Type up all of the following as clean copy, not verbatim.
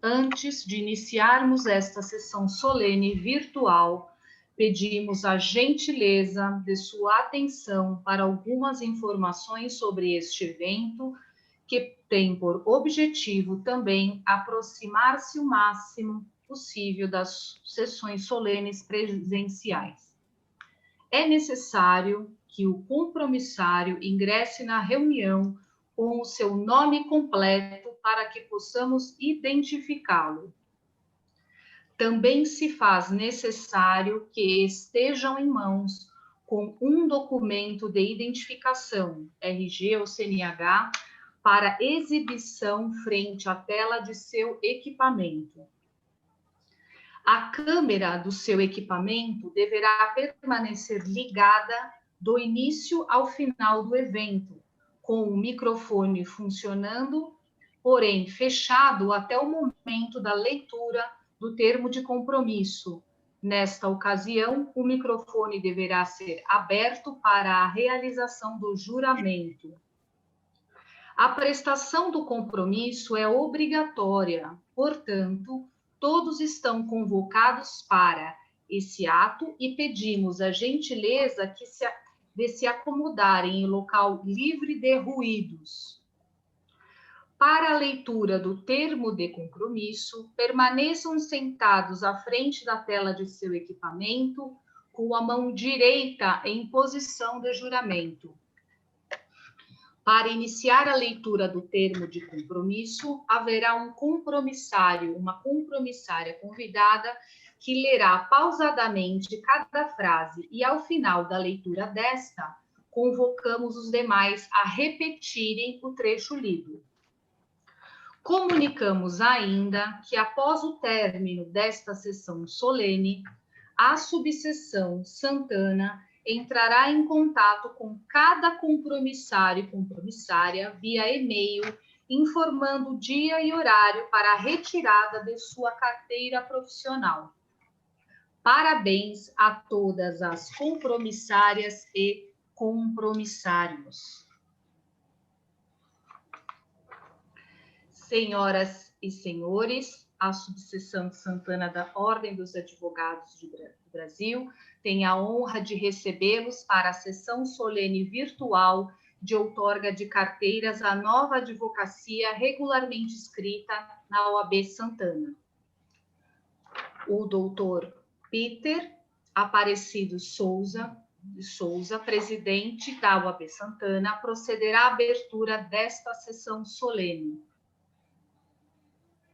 Antes de iniciarmos esta sessão solene virtual, pedimos a gentileza de sua atenção para algumas informações sobre este evento, que tem por objetivo também aproximar-se o máximo possível das sessões solenes presenciais. É necessário que o compromissário ingresse na reunião com o seu nome completo para que possamos identificá-lo. Também se faz necessário que estejam em mãos com um documento de identificação, RG ou CNH, para exibição frente à tela de seu equipamento. A câmera do seu equipamento deverá permanecer ligada do início ao final do evento, com o microfone funcionando, porém fechado até o momento da leitura do termo de compromisso. Nesta ocasião, o microfone deverá ser aberto para a realização do juramento. A prestação do compromisso é obrigatória, portanto, todos estão convocados para esse ato e pedimos a gentileza de se acomodarem em local livre de ruídos. Para a leitura do termo de compromisso, permaneçam sentados à frente da tela de seu equipamento, com a mão direita em posição de juramento. Para iniciar a leitura do termo de compromisso, haverá um compromissário, uma compromissária convidada, que lerá pausadamente cada frase e, ao final da leitura desta, convocamos os demais a repetirem o trecho lido. Comunicamos ainda que, após o término desta sessão solene, a subseção Santana entrará em contato com cada compromissário e compromissária via e-mail, informando o dia e horário para a retirada de sua carteira profissional. Parabéns a todas as compromissárias e compromissários. Senhoras e senhores, a subseção Santana da Ordem dos Advogados do Brasil tem a honra de recebê-los para a sessão solene virtual de outorga de carteiras à nova advocacia regularmente inscrita na OAB Santana. O doutor Peter Aparecido Souza, presidente da OAB Santana, procederá à abertura desta sessão solene.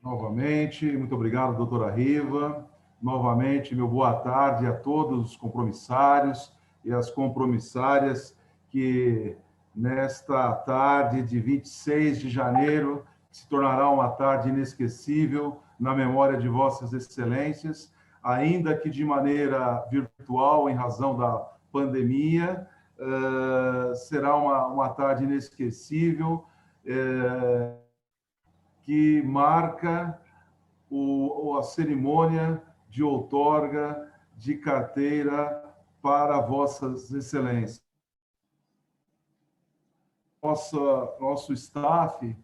Novamente, muito obrigado, doutora Riva. Novamente, meu boa tarde a todos os compromissários e as compromissárias que, nesta tarde de 26 de janeiro, se tornará uma tarde inesquecível na memória de vossas excelências, ainda que de maneira virtual, em razão da pandemia, será uma tarde inesquecível, que marca a cerimônia de outorga de carteira para vossas excelências. Nosso staff,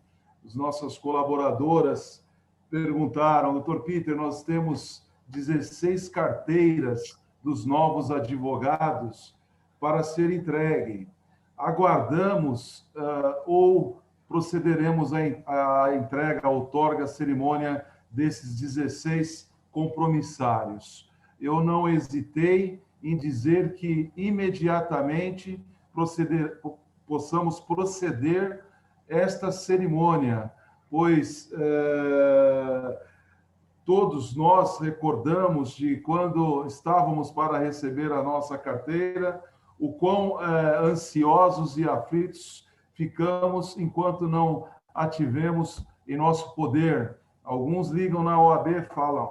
as nossas colaboradoras perguntaram: doutor Peter, nós temos 16 carteiras dos novos advogados para ser entregue. Aguardamos ou procederemos à entrega, à outorga, à cerimônia desses 16 compromissários. Eu não hesitei em dizer que imediatamente possamos proceder esta cerimônia, pois todos nós recordamos de quando estávamos para receber a nossa carteira, o quão ansiosos e aflitos ficamos enquanto não a tivemos em nosso poder. Alguns ligam na OAB e falam: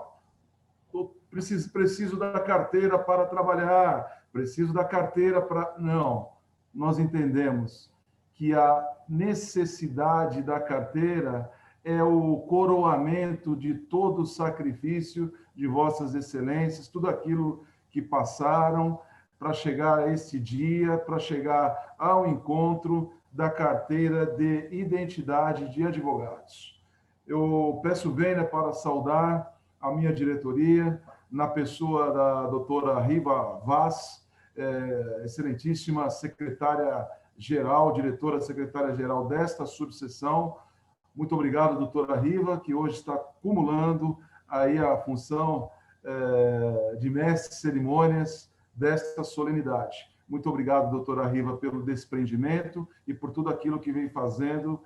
preciso da carteira para trabalhar, preciso da carteira para... Não, nós entendemos que a necessidade da carteira é o coroamento de todo o sacrifício de vossas excelências, tudo aquilo que passaram para chegar a este dia, para chegar ao encontro da carteira de identidade de advogados. Eu peço vênia para saudar a minha diretoria, na pessoa da doutora Riva Vaz, excelentíssima secretária-geral, diretora secretária-geral desta subseção. Muito obrigado, doutora Riva, que hoje está acumulando aí a função de mestre de cerimônias desta solenidade. Muito obrigado, doutora Riva, pelo desprendimento e por tudo aquilo que vem fazendo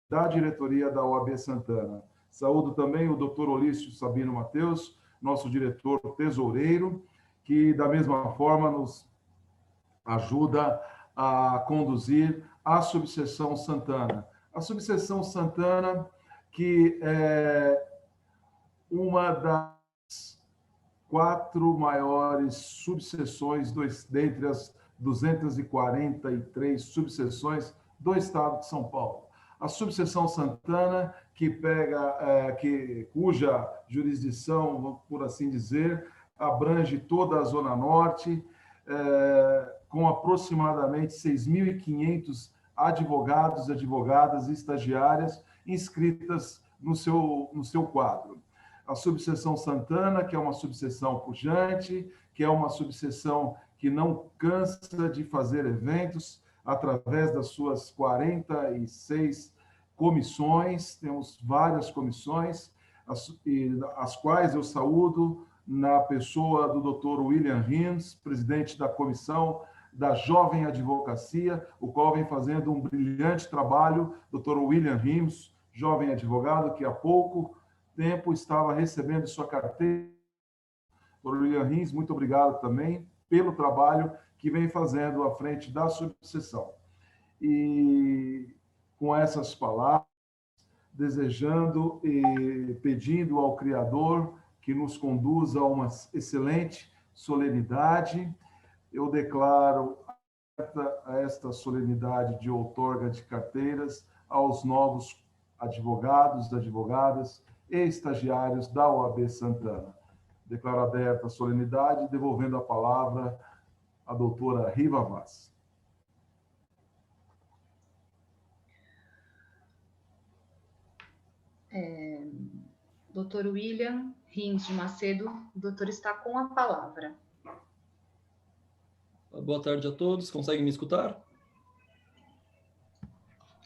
da diretoria da OAB Santana. Saúdo também o doutor Olício Sabino Mateus, nosso diretor tesoureiro, que, da mesma forma, nos ajuda a conduzir a Subseção Santana. A Subseção Santana, que é uma das 4 maiores subseções dentre as 243 subseções do estado de São Paulo. A Subseção Santana, cuja jurisdição, por assim dizer, abrange toda a Zona Norte, com aproximadamente 6.500 advogados e advogadas estagiárias inscritas no seu quadro. A Subseção Santana, que é uma subseção pujante, que é uma subseção que não cansa de fazer eventos através das suas 46 comissões, temos várias comissões, as quais eu saúdo na pessoa do Dr. William Rims, presidente da Comissão da Jovem Advocacia, o qual vem fazendo um brilhante trabalho, Dr. William Rims, jovem advogado, que há pouco tempo estava recebendo sua carteira. Dr. William Rims, muito obrigado também pelo trabalho que vem fazendo à frente da subseção. E com essas palavras, desejando e pedindo ao Criador que nos conduza a uma excelente solenidade, eu declaro esta solenidade de outorga de carteiras aos novos advogados, advogadas e estagiários da OAB Santana. Declaro aberta a solenidade, devolvendo a palavra à doutora Riva Vaz. Doutor William Rims de Macedo, o doutor está com a palavra. Boa tarde a todos, conseguem me escutar?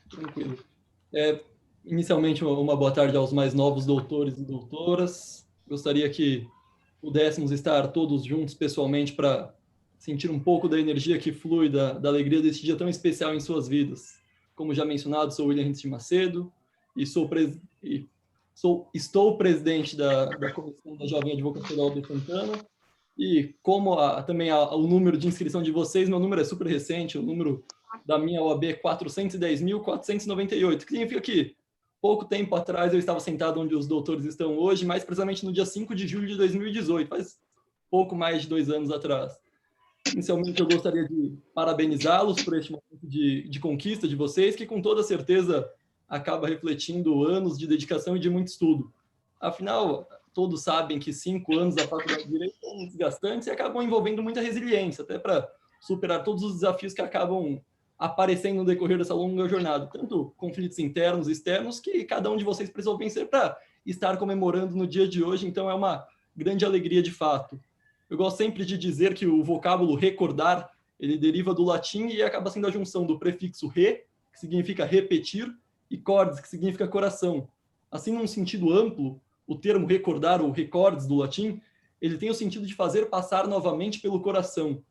Tranquilo. Inicialmente, uma boa tarde aos mais novos doutores e doutoras. Gostaria que pudéssemos estar todos juntos pessoalmente para sentir um pouco da energia que flui, da alegria desse dia tão especial em suas vidas. Como já mencionado, sou William Rims de Macedo e estou presidente da Comissão da Jovem Advocacia da OAB Santana. E como também o número de inscrição de vocês, meu número é super recente, o número da minha OAB é 410.498, que significa que pouco tempo atrás eu estava sentado onde os doutores estão hoje, mais precisamente no dia 5 de julho de 2018, faz pouco mais de 2 anos atrás. Inicialmente, eu gostaria de parabenizá-los por este momento de conquista de vocês, que com toda certeza acaba refletindo anos de dedicação e de muito estudo. Afinal, todos sabem que 5 anos da faculdade de Direito são desgastantes e acabam envolvendo muita resiliência, até para superar todos os desafios que acabam aparecendo no decorrer dessa longa jornada, tanto conflitos internos e externos, que cada um de vocês precisou vencer para estar comemorando no dia de hoje, então é uma grande alegria de fato. Eu gosto sempre de dizer que o vocábulo recordar, ele deriva do latim e acaba sendo a junção do prefixo re, que significa repetir, e cordes, que significa coração. Assim, num sentido amplo, o termo recordar, ou recordes do latim, ele tem o sentido de fazer passar novamente pelo coração.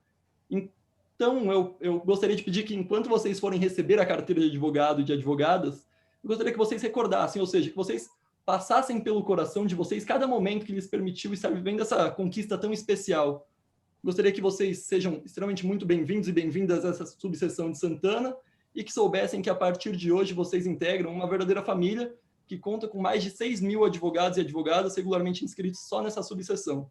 Então, eu gostaria de pedir que, enquanto vocês forem receber a carteira de advogado e de advogadas, eu gostaria que vocês recordassem, ou seja, que vocês passassem pelo coração de vocês cada momento que lhes permitiu estar vivendo essa conquista tão especial. Gostaria que vocês sejam extremamente muito bem-vindos e bem-vindas a essa subseção de Santana e que soubessem que, a partir de hoje, vocês integram uma verdadeira família que conta com mais de 6.000 advogados e advogadas regularmente inscritos só nessa subseção.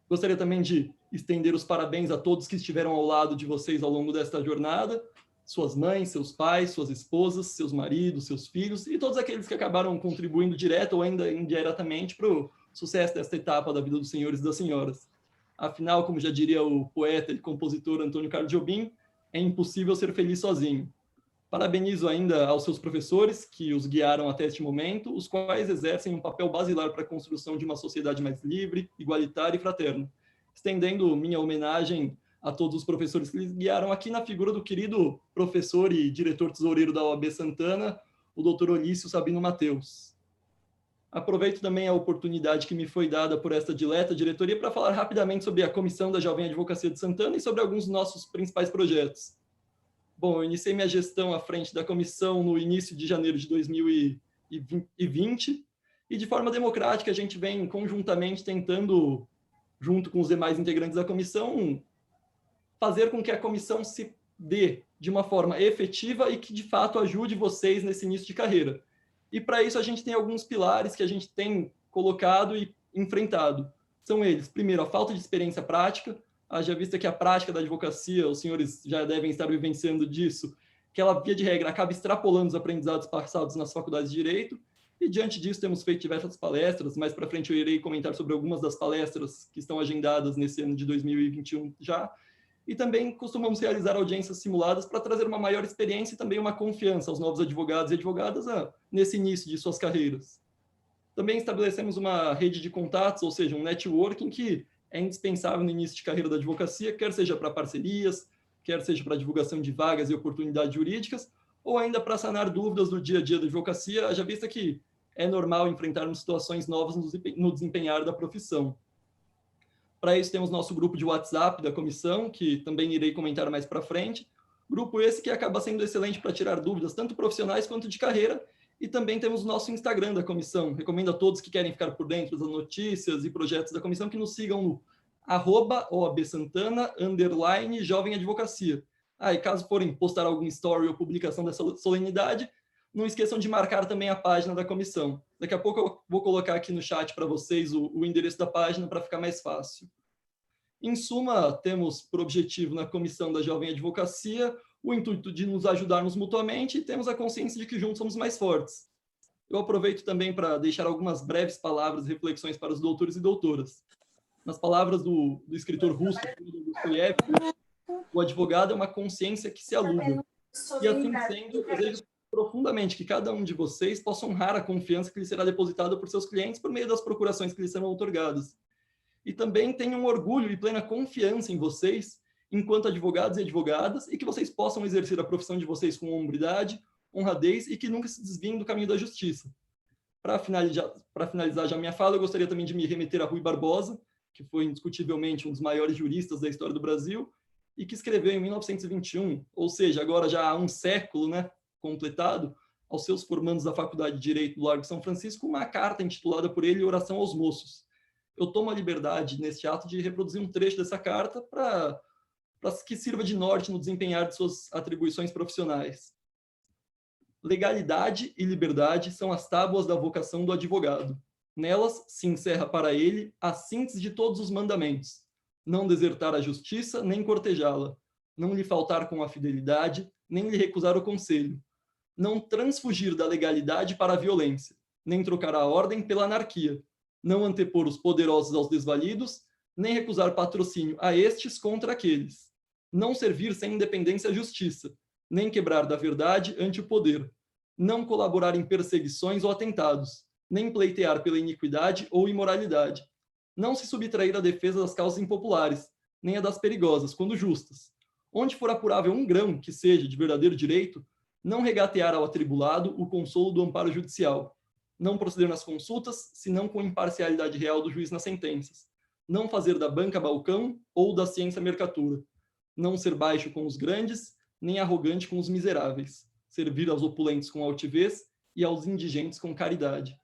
Gostaria também de estender os parabéns a todos que estiveram ao lado de vocês ao longo desta jornada, suas mães, seus pais, suas esposas, seus maridos, seus filhos e todos aqueles que acabaram contribuindo direto ou ainda indiretamente para o sucesso desta etapa da vida dos senhores e das senhoras. Afinal, como já diria o poeta e compositor Antônio Carlos Jobim, é impossível ser feliz sozinho. Parabenizo ainda aos seus professores que os guiaram até este momento, os quais exercem um papel basilar para a construção de uma sociedade mais livre, igualitária e fraterna. Estendendo minha homenagem a todos os professores que lhes guiaram aqui na figura do querido professor e diretor tesoureiro da OAB Santana, o Dr. Olício Sabino Mateus. Aproveito também a oportunidade que me foi dada por esta dileta diretoria para falar rapidamente sobre a Comissão da Jovem Advocacia de Santana e sobre alguns dos nossos principais projetos. Bom, eu iniciei minha gestão à frente da comissão no início de janeiro de 2020 e, de forma democrática, a gente vem conjuntamente tentando, junto com os demais integrantes da comissão, fazer com que a comissão se dê de uma forma efetiva e que, de fato, ajude vocês nesse início de carreira. E, para isso, a gente tem alguns pilares que a gente tem colocado e enfrentado. São eles, primeiro, a falta de experiência prática. Haja vista que a prática da advocacia, os senhores já devem estar vivenciando disso, que ela, via de regra, acaba extrapolando os aprendizados passados nas faculdades de Direito, e diante disso temos feito diversas palestras. Mais para frente eu irei comentar sobre algumas das palestras que estão agendadas nesse ano de 2021 já, e também costumamos realizar audiências simuladas para trazer uma maior experiência e também uma confiança aos novos advogados e advogadas nesse início de suas carreiras. Também estabelecemos uma rede de contatos, ou seja, um networking que é indispensável no início de carreira da advocacia, quer seja para parcerias, quer seja para divulgação de vagas e oportunidades jurídicas, ou ainda para sanar dúvidas do dia a dia da advocacia, haja vista que é normal enfrentarmos situações novas no desempenhar da profissão. Para isso, temos nosso grupo de WhatsApp da comissão, que também irei comentar mais para frente. Grupo esse que acaba sendo excelente para tirar dúvidas, tanto profissionais quanto de carreira. E também temos o nosso Instagram da comissão. Recomendo a todos que querem ficar por dentro das notícias e projetos da comissão que nos sigam no @OABSantana_Jovem Advocacia. E caso forem postar algum story ou publicação dessa solenidade, não esqueçam de marcar também a página da comissão. Daqui a pouco eu vou colocar aqui no chat para vocês o endereço da página para ficar mais fácil. Em suma, temos por objetivo na Comissão da Jovem Advocacia o intuito de nos ajudarmos mutuamente e temos a consciência de que juntos somos mais fortes. Eu aproveito também para deixar algumas breves palavras e reflexões para os doutores e doutoras. Nas palavras do escritor russo, o advogado é uma consciência que se aluga. E assim sendo, eu desejo profundamente que cada um de vocês possa honrar a confiança que lhe será depositada por seus clientes por meio das procurações que lhes serão outorgadas. E também tenham orgulho e plena confiança em vocês, enquanto advogados e advogadas, e que vocês possam exercer a profissão de vocês com hombridade, honradez e que nunca se desviem do caminho da justiça. Para finalizar já minha fala, eu gostaria também de me remeter a Rui Barbosa, que foi indiscutivelmente um dos maiores juristas da história do Brasil, e que escreveu em 1921, ou seja, agora já há um século, completado, aos seus formandos da Faculdade de Direito do Largo São Francisco, uma carta intitulada por ele Oração aos Moços. Eu tomo a liberdade, neste ato, de reproduzir um trecho dessa carta para que sirva de norte no desempenhar de suas atribuições profissionais. Legalidade e liberdade são as tábuas da vocação do advogado. Nelas se encerra para ele a síntese de todos os mandamentos. Não desertar a justiça, nem cortejá-la. Não lhe faltar com a fidelidade, nem lhe recusar o conselho. Não transfugir da legalidade para a violência, nem trocar a ordem pela anarquia. Não antepor os poderosos aos desvalidos, nem recusar patrocínio a estes contra aqueles. Não servir sem independência à justiça, nem quebrar da verdade ante o poder. Não colaborar em perseguições ou atentados, nem pleitear pela iniquidade ou imoralidade. Não se subtrair à defesa das causas impopulares, nem a das perigosas, quando justas. Onde for apurável um grão que seja de verdadeiro direito, não regatear ao atribulado o consolo do amparo judicial. Não proceder nas consultas, senão com imparcialidade real do juiz nas sentenças. Não fazer da banca balcão ou da ciência mercatura. Não ser baixo com os grandes, nem arrogante com os miseráveis. Servir aos opulentos com altivez e aos indigentes com caridade.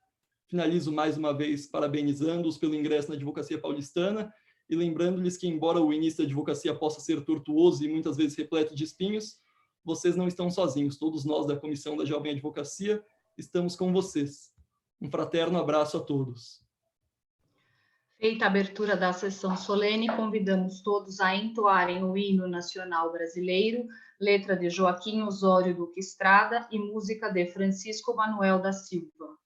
Finalizo mais uma vez parabenizando-os pelo ingresso na advocacia paulistana e lembrando-lhes que, embora o início da advocacia possa ser tortuoso e muitas vezes repleto de espinhos, vocês não estão sozinhos. Todos nós da Comissão da Jovem Advocacia estamos com vocês. Um fraterno abraço a todos. Feita a abertura da sessão solene, convidamos todos a entoarem o hino nacional brasileiro, letra de Joaquim Osório Duque Estrada e música de Francisco Manuel da Silva.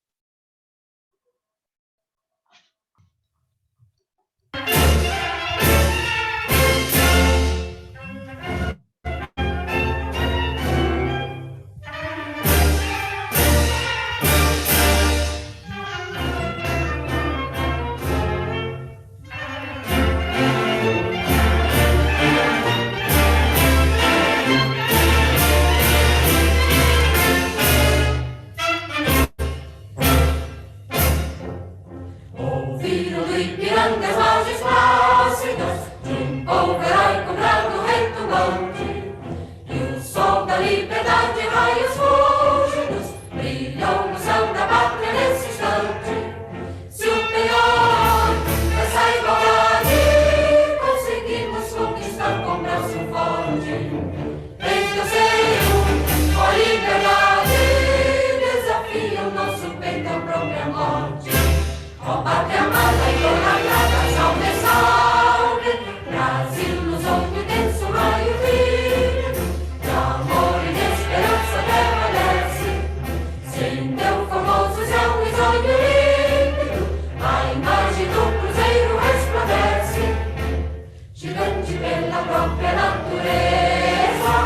Ó pátria amada e idolatrada, salve, salve, Brasil nos olhos denso raio vívido, de amor e de esperança a terra desce, sem teu formoso céu risonho límpido, a imagem do cruzeiro resplandece, gigante pela própria natureza,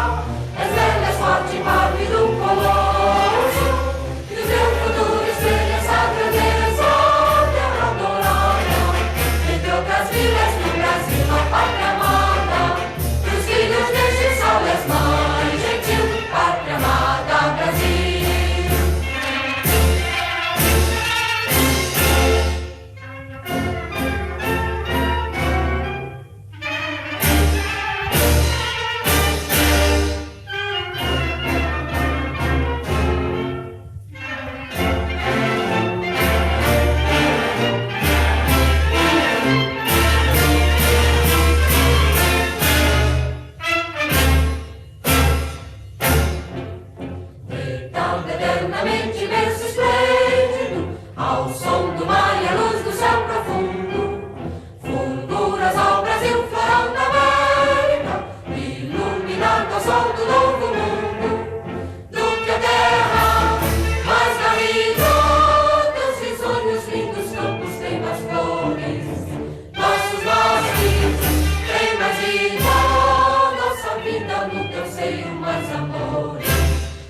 és bela, és forte, pálido do colosso, e o teu futuro espelha essa grandeza, terra adorada, entre outras vilas do Brasil, a pátria amada, dos filhos deste sol és mãe gentil, pátria amada, Brasil. Letal, eternamente imenso, esplêndido, ao som do mar e à luz do céu profundo, fulguras ao Brasil, florão da América, iluminando ao sol do novo mundo, do que a terra mais garrida, teus risonhos lindos campos têm mais flores, nossos bosques têm mais vida, nossa vida no teu seio mais amores.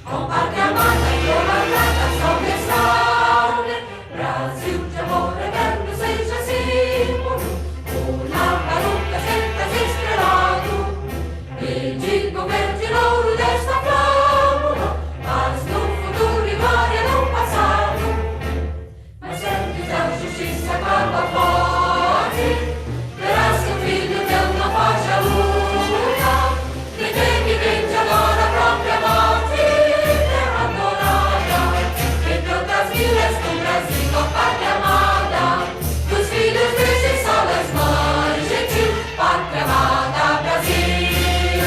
Com pátria amada e idolatrada, salve, salve, Brasil de amor eterno seja símbolo, una baruca sempre estrelado, e diga o verde louro desta flâmula, paz no futuro e glória no passado. Mas antes da justiça acaba forte, verás que o filho teu não foge à luta, nem tem quem te adora a própria morte. Ó pátria amada, dos filhos deste sol és mãe gentil, pátria amada, Brasil.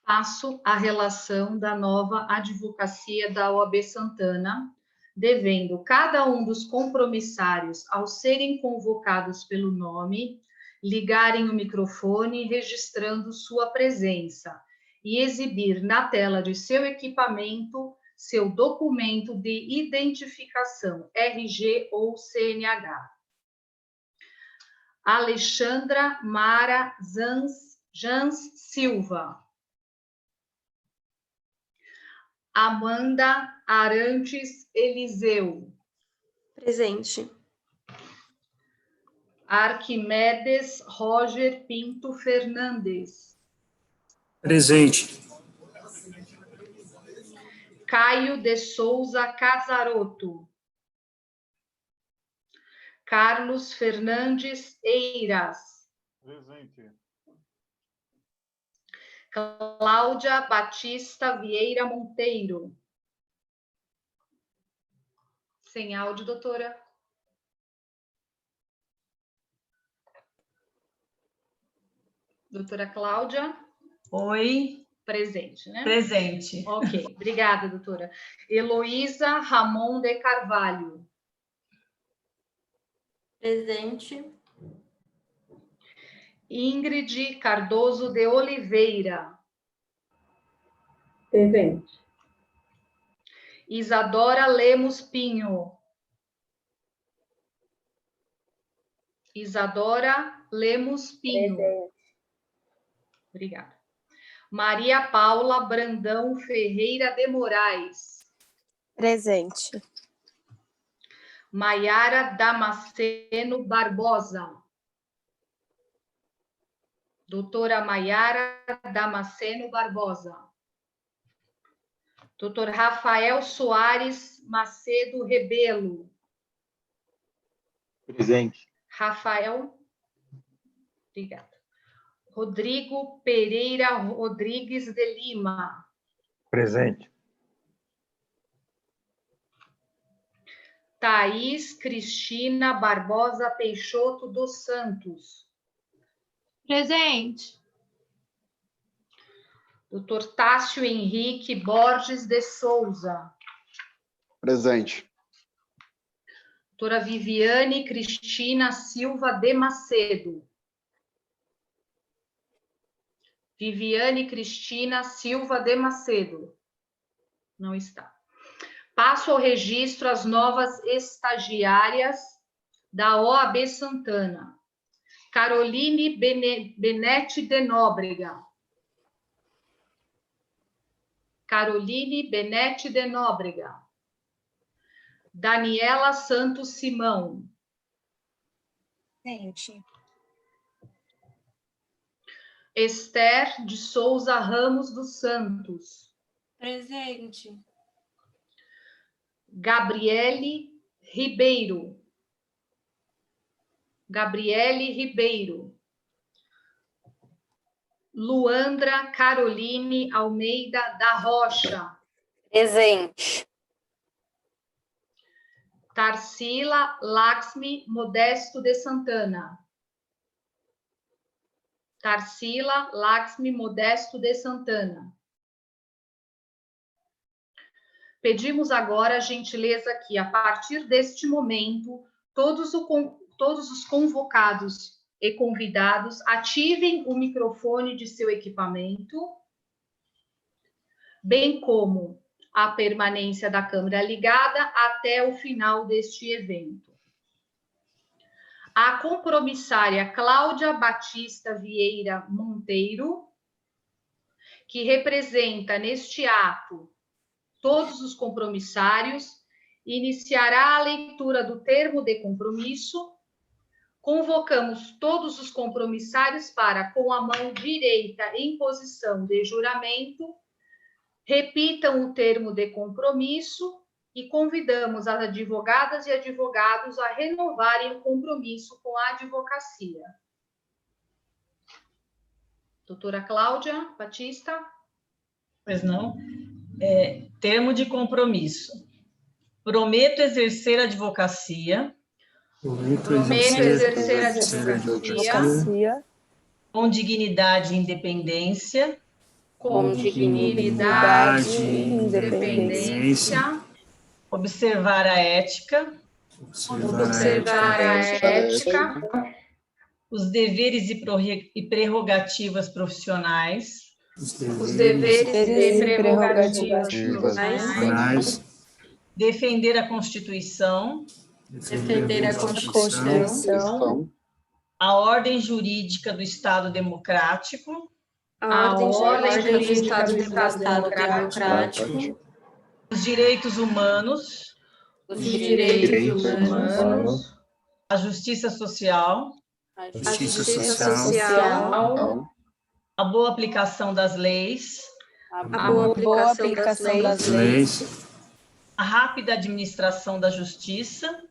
Passo a relação da nova advocacia da OAB Santana, devendo cada um dos compromissários, ao serem convocados pelo nome, ligarem o microfone registrando sua presença e exibir na tela de seu equipamento seu documento de identificação, RG ou CNH. Alexandra Mara Jans Silva. Amanda Arantes Eliseu. Presente. Arquimedes Roger Pinto Fernandes. Presente. Caio de Souza Casaroto. Carlos Fernandes Eiras. Presente. Cláudia Batista Vieira Monteiro. Sem áudio, doutora. Doutora Cláudia? Oi. Presente, né? Presente. Ok, obrigada, doutora. Heloísa Ramon de Carvalho. Presente. Ingrid Cardoso de Oliveira. Presente. Isadora Lemos Pinho. Isadora Lemos Pinho. Presente. Obrigada. Maria Paula Brandão Ferreira de Moraes. Presente. Maiara Damasceno Barbosa. Doutora Maiara Damasceno Barbosa. Doutor Rafael Soares Macedo Rebelo. Presente. Rafael. Obrigada. Rodrigo Pereira Rodrigues de Lima. Presente. Thaís Cristina Barbosa Peixoto dos Santos. Presente. Dr. Tássio Henrique Borges de Souza. Presente. Doutora Viviane Cristina Silva de Macedo. Viviane Cristina Silva de Macedo. Não está. Passo ao registro as novas estagiárias da OAB Santana. Caroline Benetti de Nóbrega. Caroline Benetti de Nóbrega. Daniela Santos Simão. Presente. Esther de Souza Ramos dos Santos. Presente. Gabriele Ribeiro. Gabriele Ribeiro. Luandra Caroline Almeida da Rocha. Presente. Tarsila Laxmi Modesto de Santana. Tarsila Laxmi Modesto de Santana. Pedimos agora a gentileza que, a partir deste momento, todos os convocados e convidados ativem o microfone de seu equipamento, bem como a permanência da câmera ligada até o final deste evento. A compromissária Cláudia Batista Vieira Monteiro, que representa neste ato todos os compromissários, iniciará a leitura do termo de compromisso. Convocamos todos os compromissários para, com a mão direita em posição de juramento, repitam o termo de compromisso e convidamos as advogadas e advogados a renovarem o compromisso com a advocacia. Doutora Cláudia Batista. Pois não? Termo de compromisso. Prometo exercer a advocacia. Prometo exercer a advocacia Com dignidade e independência. com dignidade e independência, Observar a ética. Os deveres e prerrogativas profissionais. os deveres e prerrogativas profissionais, Defender a Constituição. A ordem jurídica do Estado democrático. a ordem jurídica do Estado democrático, Os direitos humanos. A justiça social. A boa aplicação das leis. A rápida administração da justiça.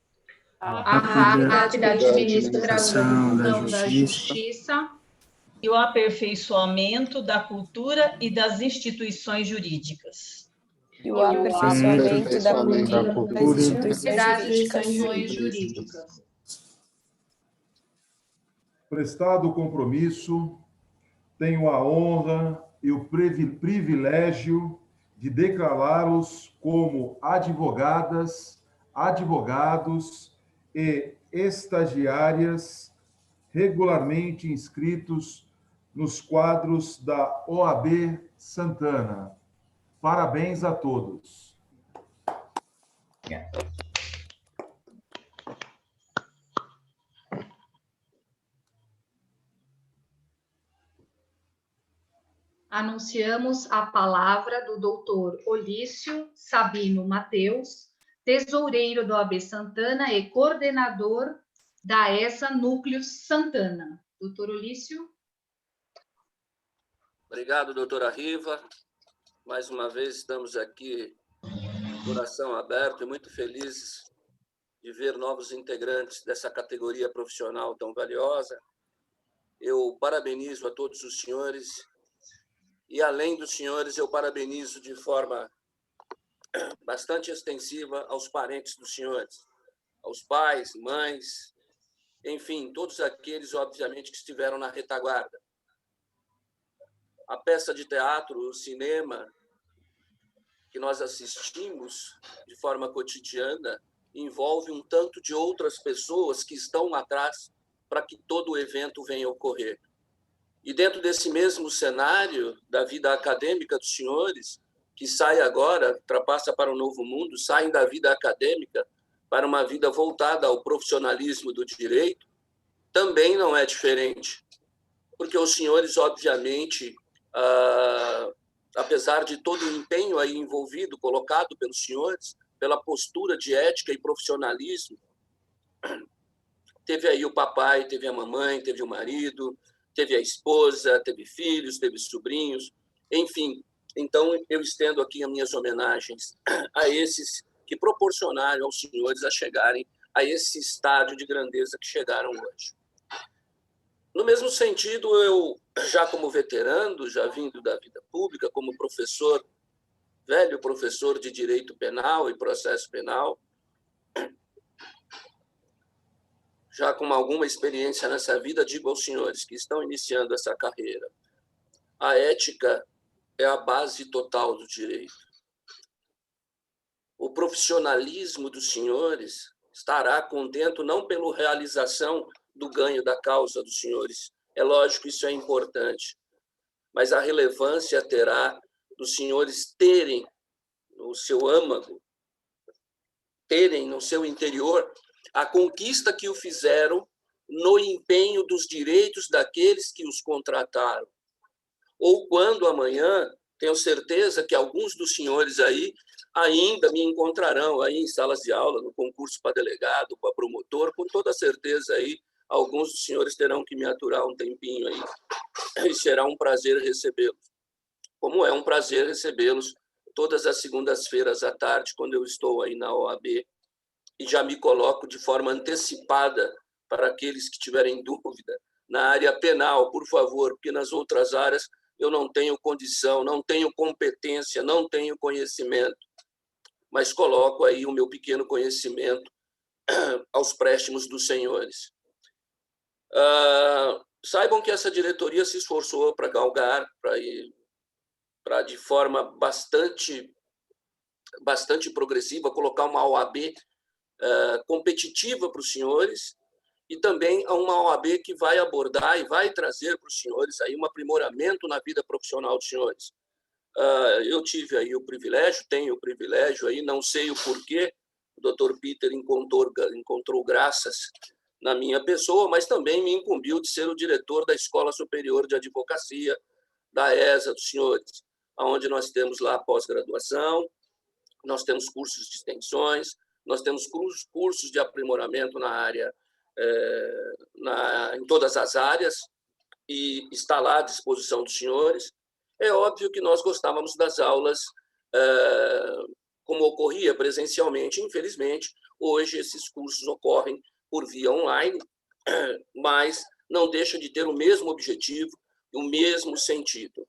a rápida administração da justiça E o aperfeiçoamento da cultura e das instituições jurídicas. E o aperfeiçoamento da cultura e das instituições jurídicas. Prestado o compromisso, tenho a honra e o privilégio de declará-los como advogadas, advogados e estagiárias regularmente inscritos nos quadros da OAB Santana. Parabéns a todos. Anunciamos a palavra do doutor Olício Sabino Mateus, tesoureiro do OAB Santana e coordenador da ESA Núcleo Santana. Doutor Olício. Obrigado, doutora Riva. Mais uma vez estamos aqui, coração aberto e muito felizes de ver novos integrantes dessa categoria profissional tão valiosa. Eu parabenizo a todos os senhores e, além dos senhores, eu parabenizo de forma bastante extensiva aos parentes dos senhores, aos pais, mães, enfim, todos aqueles, obviamente, que estiveram na retaguarda. a peça de teatro, o cinema que nós assistimos de forma cotidiana envolve um tanto de outras pessoas que estão atrás para que todo o evento venha a ocorrer. E dentro desse mesmo cenário da vida acadêmica dos senhores, que sai agora, ultrapassa para o novo mundo, saem da vida acadêmica para uma vida voltada ao profissionalismo do direito, também não é diferente. Porque os senhores, obviamente, apesar de todo o empenho aí envolvido, colocado pelos senhores, pela postura de ética e profissionalismo, teve aí o papai, teve a mamãe, teve o marido, teve a esposa, teve filhos, teve sobrinhos, enfim. Então, eu estendo aqui as minhas homenagens a esses que proporcionaram aos senhores a chegarem a esse estádio de grandeza que chegaram hoje. No mesmo sentido, eu, já como veterano, já vindo da vida pública, como professor, velho professor de direito penal e processo penal, já com alguma experiência nessa vida, digo aos senhores que estão iniciando essa carreira, a ética é a base total do direito. O profissionalismo dos senhores estará contento não pela realização do ganho da causa dos senhores, é lógico, isso é importante, mas a relevância terá dos senhores terem no seu âmago, terem no seu interior a conquista que o fizeram no empenho dos direitos daqueles que os contrataram. Ou quando amanhã, tenho certeza que alguns dos senhores aí ainda me encontrarão aí em salas de aula, no concurso para delegado, para promotor, com toda certeza aí, alguns dos senhores terão que me aturar um tempinho aí, e será um prazer recebê-los. Como é um prazer recebê-los todas as segundas-feiras à tarde, quando eu estou aí na OAB, e já me coloco de forma antecipada para aqueles que tiverem dúvida. Na área penal, por favor, porque nas outras áreas eu não tenho condição, não tenho competência, não tenho conhecimento, mas coloco aí o meu pequeno conhecimento aos préstimos dos senhores. Saibam que essa diretoria se esforçou para galgar, para de forma bastante progressiva, colocar uma OAB competitiva para os senhores e também a uma OAB que vai abordar e vai trazer para os senhores aí um aprimoramento na vida profissional dos senhores. Eu tive aí o privilégio, tenho o privilégio aí, não sei o porquê, o Dr. Peter encontrou graças na minha pessoa, mas também me incumbiu de ser o diretor da Escola Superior de Advocacia, da ESA dos senhores, onde nós temos lá pós-graduação, nós temos cursos de extensões, nós temos cursos de aprimoramento na área, em todas as áreas, e está lá à disposição dos senhores. É óbvio que nós gostávamos das aulas como ocorria presencialmente. Infelizmente, hoje esses cursos ocorrem por via online, mas não deixa de ter o mesmo objetivo e o mesmo sentido.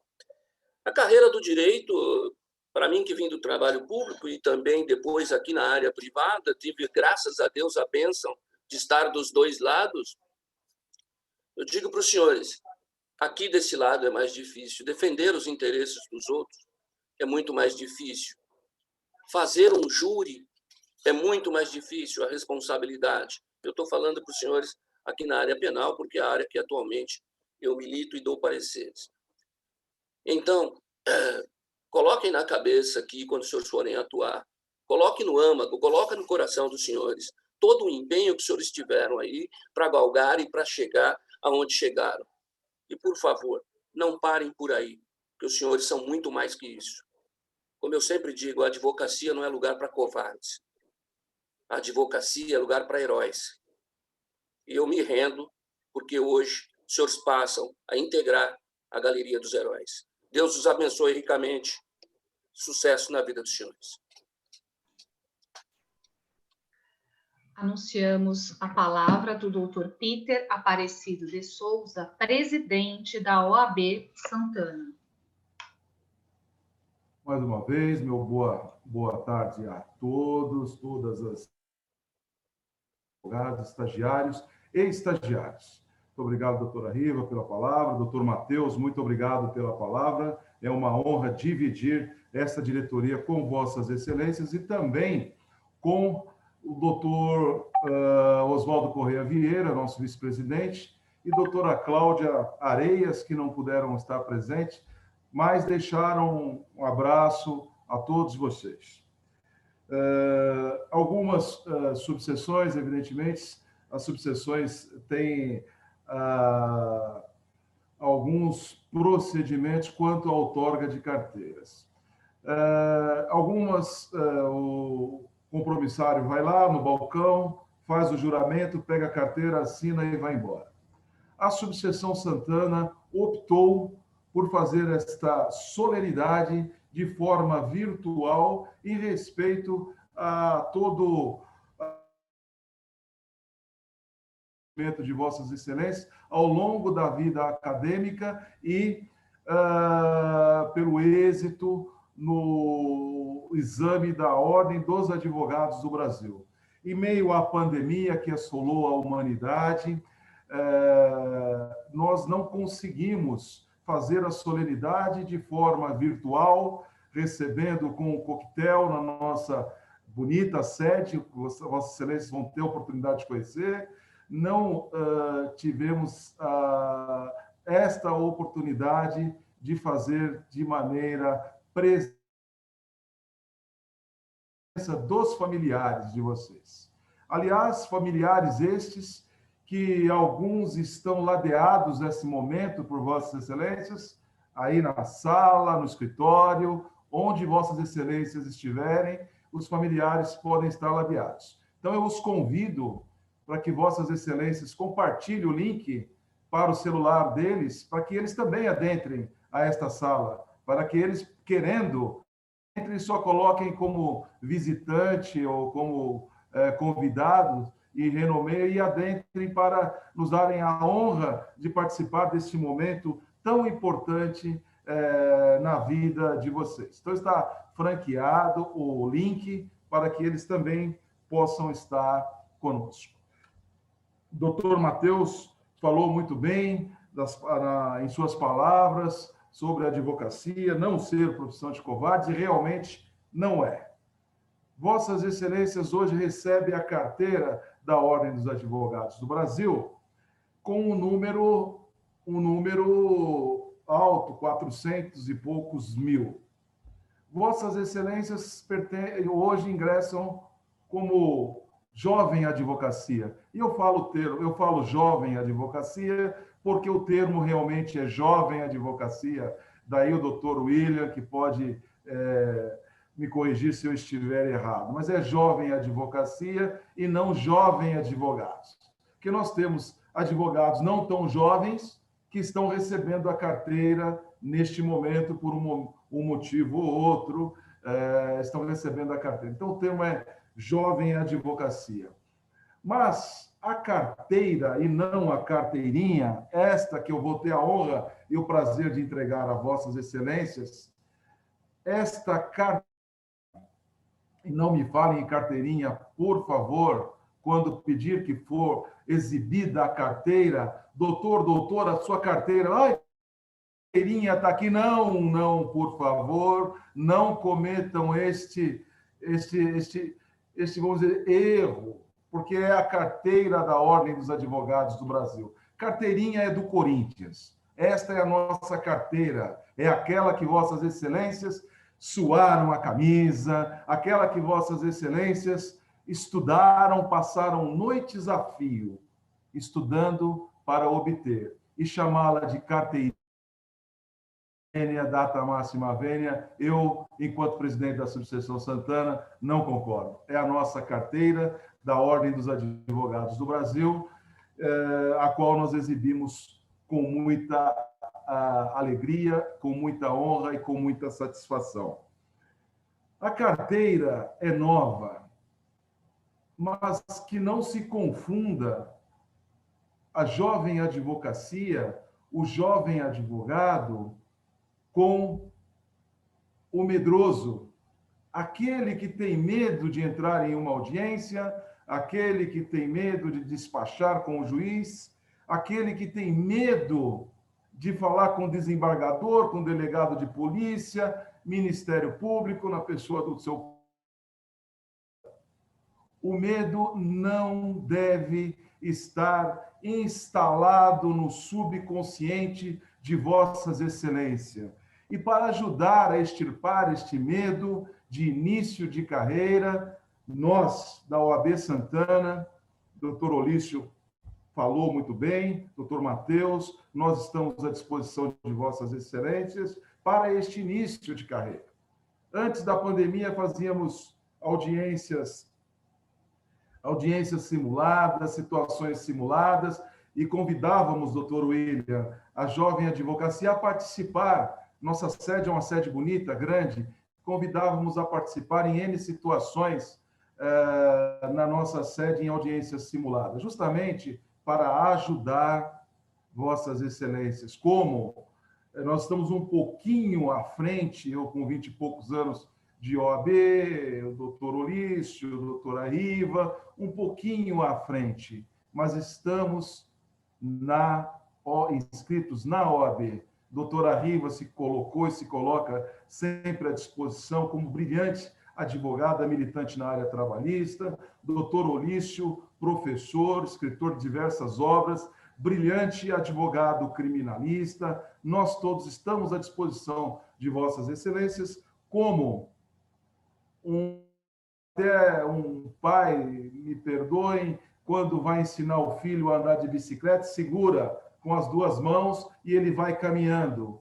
A carreira do direito, para mim, que vim do trabalho público e também depois aqui na área privada, tive, graças a Deus, a bênção de estar dos dois lados. Eu digo para os senhores, aqui desse lado é mais difícil. Defender os interesses dos outros é muito mais difícil. Fazer um júri é muito mais difícil, a responsabilidade. Eu estou falando para os senhores aqui na área penal, porque é a área que atualmente eu milito e dou pareceres. Então, coloquem na cabeça aqui, quando os senhores forem atuar, coloquem no âmago, coloquem no coração dos senhores todo o empenho que os senhores tiveram aí para galgar e para chegar aonde chegaram. E, por favor, não parem por aí, porque os senhores são muito mais que isso. Como eu sempre digo, a advocacia não é lugar para covardes. A advocacia é lugar para heróis. E eu me rendo, porque hoje os senhores passam a integrar a galeria dos heróis. Deus os abençoe ricamente. Sucesso na vida dos senhores. Anunciamos a palavra do Dr. Peter Aparecido de Souza, presidente da OAB Santana. Mais uma vez, meu boa tarde a todos, todas as advogados, estagiários e estagiários. Muito obrigado, doutora Riva, pela palavra. Doutor Matheus, muito obrigado pela palavra. É uma honra dividir essa diretoria com vossas excelências e também com o doutor Oswaldo Correia Vieira, nosso vice-presidente, e doutora Cláudia Areias, que não puderam estar presentes, mas deixaram um abraço a todos vocês. Algumas subseções, evidentemente, as subseções têm alguns procedimentos quanto à outorga de carteiras. O compromissário vai lá no balcão, faz o juramento, pega a carteira, assina e vai embora. A subseção Santana optou por fazer esta solenidade de forma virtual em respeito a todo o de vossas excelências ao longo da vida acadêmica e pelo êxito no exame da Ordem dos Advogados do Brasil. Em meio à pandemia que assolou a humanidade, nós não conseguimos fazer a solenidade de forma virtual, recebendo com um coquetel na nossa bonita sede, vossas excelências vão ter a oportunidade de conhecer. Não tivemos esta oportunidade de fazer de maneira presença dos familiares de vocês. Aliás, familiares estes que alguns estão ladeados nesse momento por vossas excelências, aí na sala, no escritório, onde vossas excelências estiverem, os familiares podem estar ladeados. Então, eu os convido para que vossas excelências compartilhem o link para o celular deles, para que eles também adentrem a esta sala, para que eles, querendo, só coloquem como visitante ou como convidado e renomeiem e adentrem para nos darem a honra de participar deste momento tão importante na vida de vocês. Então, está franqueado o link para que eles também possam estar conosco. O doutor Matheus falou muito bem em suas palavras sobre a advocacia, não ser profissão de covardes, e realmente não é. Vossas Excelências hoje recebem a carteira da Ordem dos Advogados do Brasil com um número alto, 400 e poucos mil. Vossas Excelências hoje ingressam como jovem advocacia. E eu falo jovem advocacia porque o termo realmente é jovem advocacia. Daí o doutor William, que pode me corrigir se eu estiver errado, mas é jovem advocacia e não jovem advogados. Porque nós temos advogados não tão jovens que estão recebendo a carteira neste momento por um motivo ou outro, estão recebendo a carteira. Então, o termo é jovem advocacia. Mas a carteira, e não a carteirinha, esta que eu vou ter a honra e o prazer de entregar a vossas excelências, esta carteira, e não me falem em carteirinha, por favor, quando pedir que for exibida a carteira, doutor, a sua carteira, ai, carteirinha está aqui, não, por favor, não cometam este, vamos dizer, erro, porque é a carteira da Ordem dos Advogados do Brasil. Carteirinha é do Corinthians. Esta é a nossa carteira, é aquela que vossas excelências suaram a camisa, aquela que vossas excelências estudaram, passaram noites a fio, estudando para obter. E chamá-la de carteirinha, data máxima vênia, eu, enquanto presidente da Subseção Santana, não concordo. É a nossa carteira da Ordem dos Advogados do Brasil, a qual nós exibimos com muita alegria, com muita honra e com muita satisfação. A carteira é nova, mas que não se confunda a jovem advocacia, o jovem advogado, com o medroso, aquele que tem medo de entrar em uma audiência, aquele que tem medo de despachar com o juiz, aquele que tem medo de falar com o desembargador, com o delegado de polícia, Ministério Público, na pessoa do seu... O medo não deve estar instalado no subconsciente de Vossas Excelências. E para ajudar a extirpar este medo de início de carreira, nós, da OAB Santana, doutor Olício falou muito bem, doutor Matheus, nós estamos à disposição de Vossas Excelências para este início de carreira. Antes da pandemia, fazíamos audiências simuladas, situações simuladas, e convidávamos, doutor William, a jovem advocacia a participar. Nossa sede é uma sede bonita, grande, convidávamos a participar em N situações na nossa sede em audiências simuladas, justamente para ajudar Vossas Excelências. Como nós estamos um pouquinho à frente, eu com 20 e poucos anos de OAB, o doutor Olício, a doutora Riva, um pouquinho à frente, mas estamos inscritos na OAB. Doutora Riva se colocou e se coloca sempre à disposição como brilhante advogada militante na área trabalhista. Doutor Olício, professor, escritor de diversas obras, brilhante advogado criminalista. Nós todos estamos à disposição de Vossas Excelências, como até um pai, me perdoem, quando vai ensinar o filho a andar de bicicleta, segura com as duas mãos e ele vai caminhando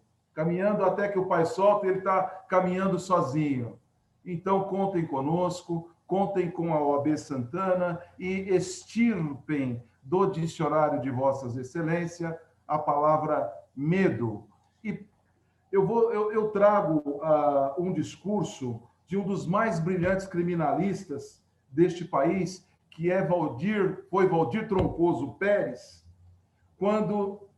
até que o pai solta e ele está caminhando sozinho. Então, contem conosco, contem com a OAB Santana e extirpem do dicionário de Vossas Excelências a palavra medo. E eu trago um discurso de um dos mais brilhantes criminalistas deste país, que foi Valdir Troncoso Pérez, quando,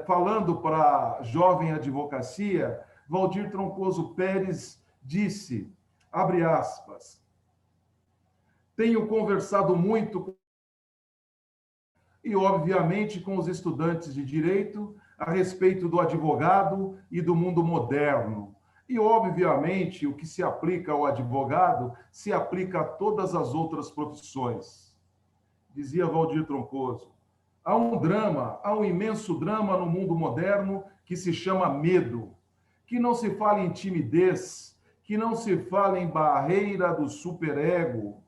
falando para a jovem advocacia, Valdir Troncoso Pérez disse, abre aspas, tenho conversado muito e, obviamente, com os estudantes de direito a respeito do advogado e do mundo moderno. E, obviamente, o que se aplica ao advogado se aplica a todas as outras profissões. Dizia Valdir Troncoso. Há um imenso drama no mundo moderno que se chama medo. Que não se fala em timidez, que não se fala em barreira do superego.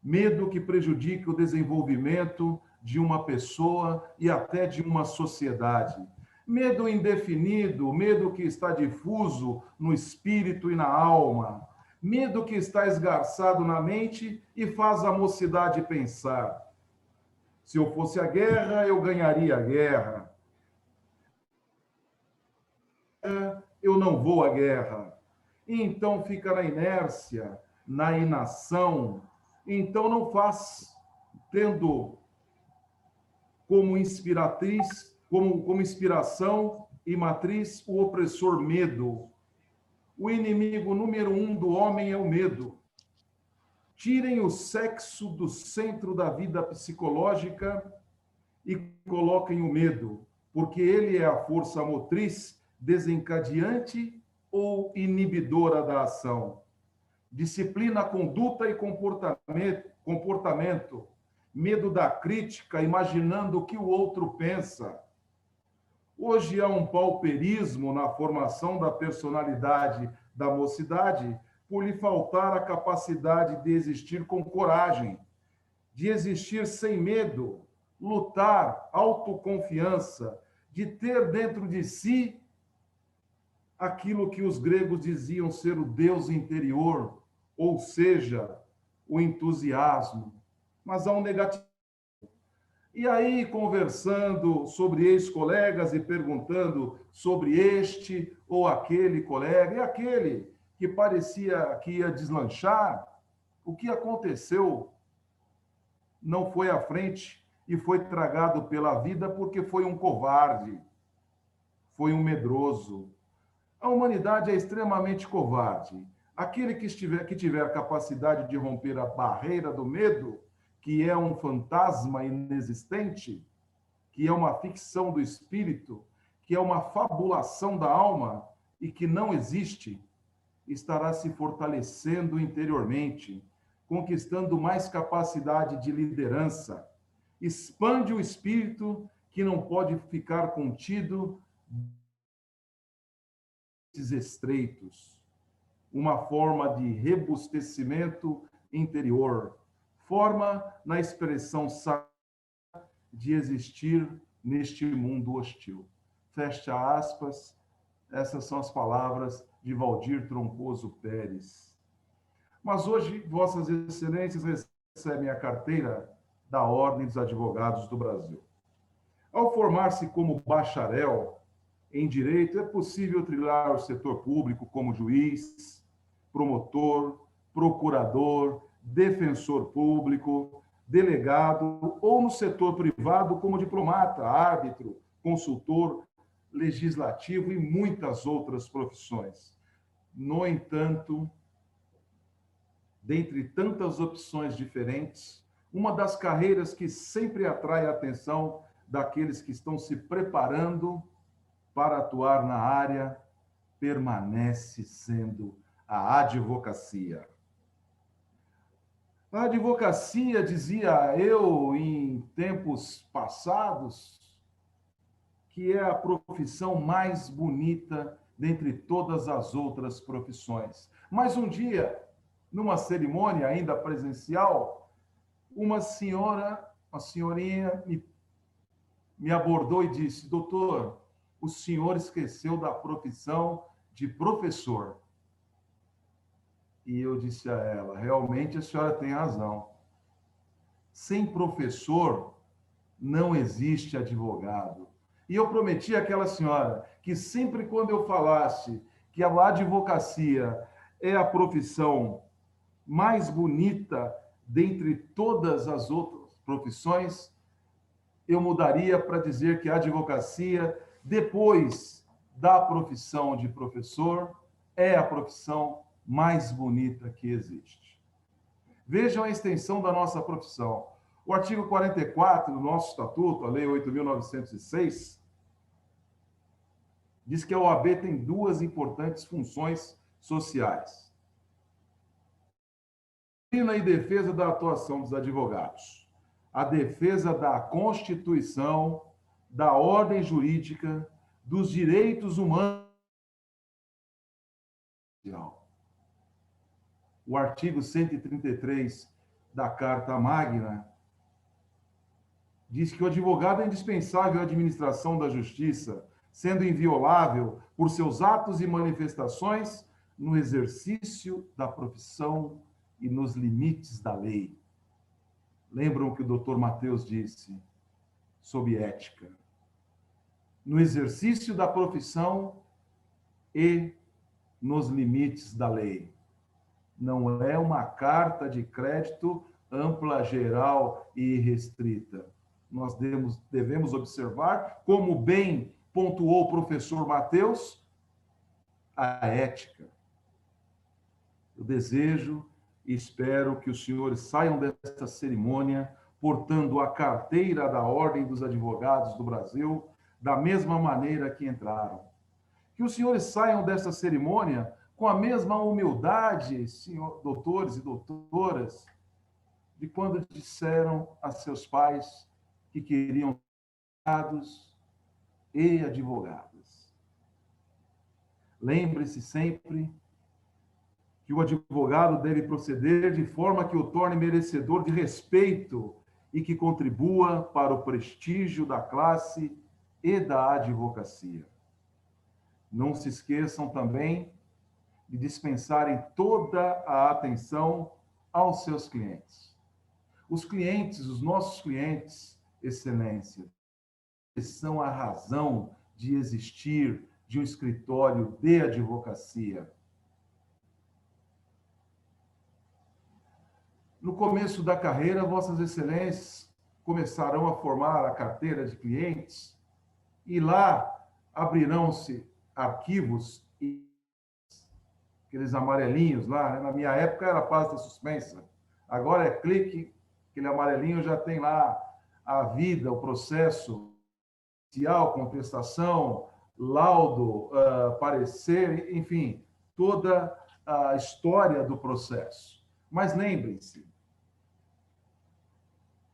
Medo que prejudica o desenvolvimento de uma pessoa e até de uma sociedade. Medo indefinido, medo que está difuso no espírito e na alma. Medo que está esgarçado na mente e faz a mocidade pensar. Se eu fosse a guerra, eu ganharia a guerra. Eu não vou à guerra. E então fica na inércia, na inação. Então não faz, tendo como inspiratriz, como inspiração e matriz o opressor medo. O inimigo número 1 do homem é o medo. Tirem o sexo do centro da vida psicológica e coloquem o medo, porque ele é a força motriz desencadeante ou inibidora da ação. Disciplina, conduta e comportamento. Medo da crítica, imaginando o que o outro pensa. Hoje há um pauperismo na formação da personalidade da mocidade por lhe faltar a capacidade de existir com coragem, de existir sem medo, lutar, autoconfiança, de ter dentro de si aquilo que os gregos diziam ser o Deus interior, ou seja, o entusiasmo. Mas há um negativo. E aí, conversando sobre ex-colegas e perguntando sobre este ou aquele colega, e aquele que parecia que ia deslanchar, o que aconteceu? Não foi à frente e foi tragado pela vida porque foi um covarde, foi um medroso. A humanidade é extremamente covarde. Aquele que tiver capacidade de romper a barreira do medo, que é um fantasma inexistente, que é uma ficção do espírito, que é uma fabulação da alma e que não existe, estará se fortalecendo interiormente, conquistando mais capacidade de liderança. Expande o espírito que não pode ficar contido nesses estreitos. Uma forma de robustecimento interior, forma na expressão de existir neste mundo hostil. Fecha aspas. Essas são as palavras de Valdir Troncoso Pérez. Mas hoje, Vossas Excelências recebem a carteira da Ordem dos Advogados do Brasil. Ao formar-se como bacharel em Direito, é possível trilhar o setor público como juiz, promotor, procurador, defensor público, delegado, ou no setor privado como diplomata, árbitro, consultor, legislativo e muitas outras profissões. No entanto, dentre tantas opções diferentes, uma das carreiras que sempre atrai a atenção daqueles que estão se preparando para atuar na área permanece sendo a advocacia. A advocacia, dizia eu em tempos passados, que é a profissão mais bonita dentre todas as outras profissões. Mas um dia, numa cerimônia ainda presencial, uma senhorinha me abordou e disse: doutor, o senhor esqueceu da profissão de professor. E eu disse a ela: realmente a senhora tem razão. Sem professor não existe advogado. E eu prometi àquela senhora que sempre quando eu falasse que a advocacia é a profissão mais bonita dentre todas as outras profissões, eu mudaria para dizer que a advocacia, depois da profissão de professor, é a profissão mais bonita que existe. Vejam a extensão da nossa profissão. O artigo 44 do nosso estatuto, a Lei 8.906, diz que a OAB tem duas importantes funções sociais: disciplina e defesa da atuação dos advogados, a defesa da Constituição, da ordem jurídica, dos direitos humanos. O artigo 133 da Carta Magna diz que o advogado é indispensável à administração da justiça, sendo inviolável por seus atos e manifestações no exercício da profissão e nos limites da lei. Lembram o que o doutor Mateus disse sobre ética? No exercício da profissão e nos limites da lei. Não é uma carta de crédito ampla, geral e restrita. Nós devemos observar, como bem pontuou o professor Mateus, a ética. Eu desejo e espero que os senhores saiam desta cerimônia portando a carteira da Ordem dos Advogados do Brasil da mesma maneira que entraram. Que os senhores saiam desta cerimônia com a mesma humildade, senhor, doutores e doutoras, de quando disseram a seus pais que queriam advogados e advogadas. Lembre-se sempre que o advogado deve proceder de forma que o torne merecedor de respeito e que contribua para o prestígio da classe e da advocacia. Não se esqueçam também de dispensarem toda a atenção aos seus clientes. Os clientes, os nossos clientes, Excelência, são a razão de existir de um escritório de advocacia. No começo da carreira, Vossas Excelências começarão a formar a carteira de clientes e lá abrirão-se arquivos, aqueles amarelinhos lá, né? Na minha época era pasta suspensa, agora é clique, aquele amarelinho já tem lá a vida, o processo inicial, contestação, laudo, parecer, enfim, toda a história do processo. Mas lembrem-se,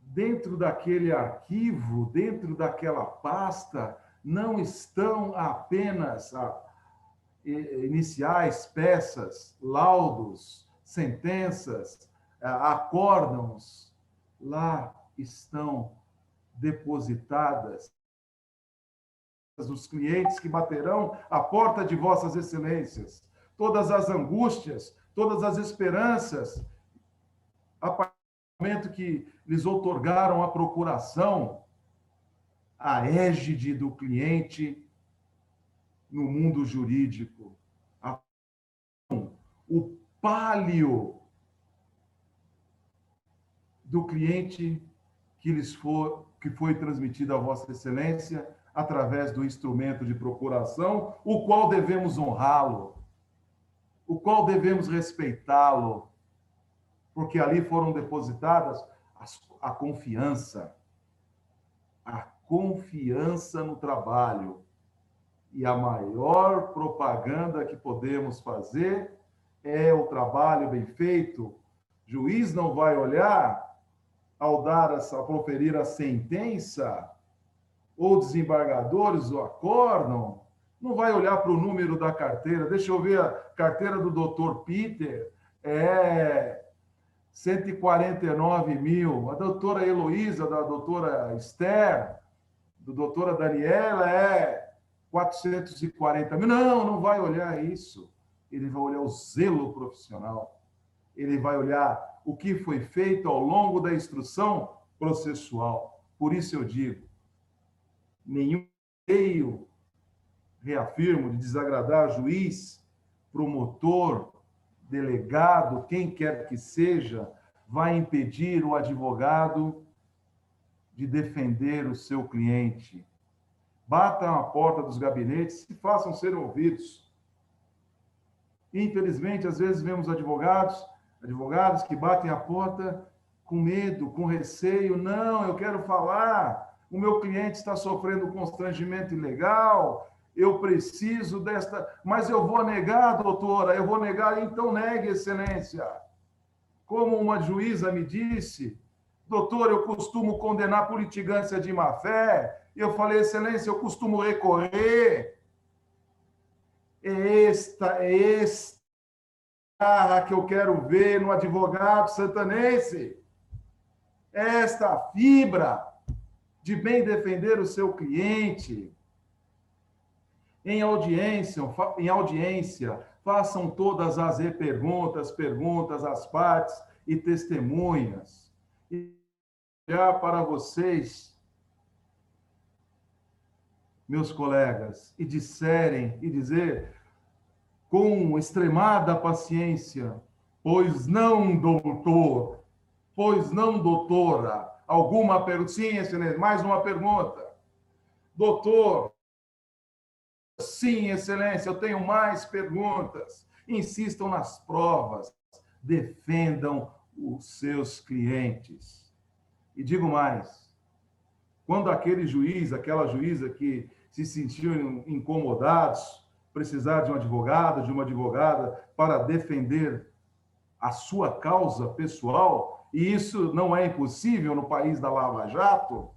dentro daquele arquivo, dentro daquela pasta, não estão apenas iniciais, peças, laudos, sentenças, acórdãos. Lá estão depositadas os clientes que baterão à porta de vossas excelências, todas as angústias, todas as esperanças, a partir do momento que lhes outorgaram a procuração, a égide do cliente no mundo jurídico, o pálio do cliente que foi transmitido a Vossa Excelência através do instrumento de procuração, o qual devemos honrá-lo, o qual devemos respeitá-lo, porque ali foram depositadas a confiança no trabalho. E a maior propaganda que podemos fazer é o trabalho bem feito. O juiz não vai olhar ao proferir a sentença, ou desembargadores o acórdão, não vai olhar para o número da carteira. Deixa eu ver a carteira do doutor Peter, 149 mil. A doutora Heloísa, da doutora Esther, da doutora Daniela, 440 mil. Não vai olhar isso. Ele vai olhar o zelo profissional. Ele vai olhar o que foi feito ao longo da instrução processual. Por isso eu digo, nenhum meio, reafirmo, de desagradar juiz, promotor, delegado, quem quer que seja, vai impedir o advogado de defender o seu cliente. Batam a porta dos gabinetes e façam ser ouvidos. Infelizmente, às vezes vemos advogados que batem a porta com medo, com receio. Não, eu quero falar. O meu cliente está sofrendo constrangimento ilegal. Eu preciso desta... Mas eu vou negar, doutora, eu vou negar. Então negue, excelência. Como uma juíza me disse, doutor, eu costumo condenar por litigância de má-fé. Eu falei, excelência, eu costumo recorrer. É esta que eu quero ver no advogado santanense. Esta fibra de bem defender o seu cliente. Em audiência, façam todas as perguntas às partes e testemunhas. E olhar para vocês, meus colegas, e dizer com extremada paciência, pois não, doutor, pois não, doutora. Alguma pergunta? Sim, excelência, mais uma pergunta. Doutor, sim, excelência, eu tenho mais perguntas. Insistam nas provas, defendam os seus clientes. E digo mais, quando aquele juiz, aquela juíza que se sentiam incomodados, precisar de um advogado, de uma advogada para defender a sua causa pessoal, e isso não é impossível no país da Lava Jato,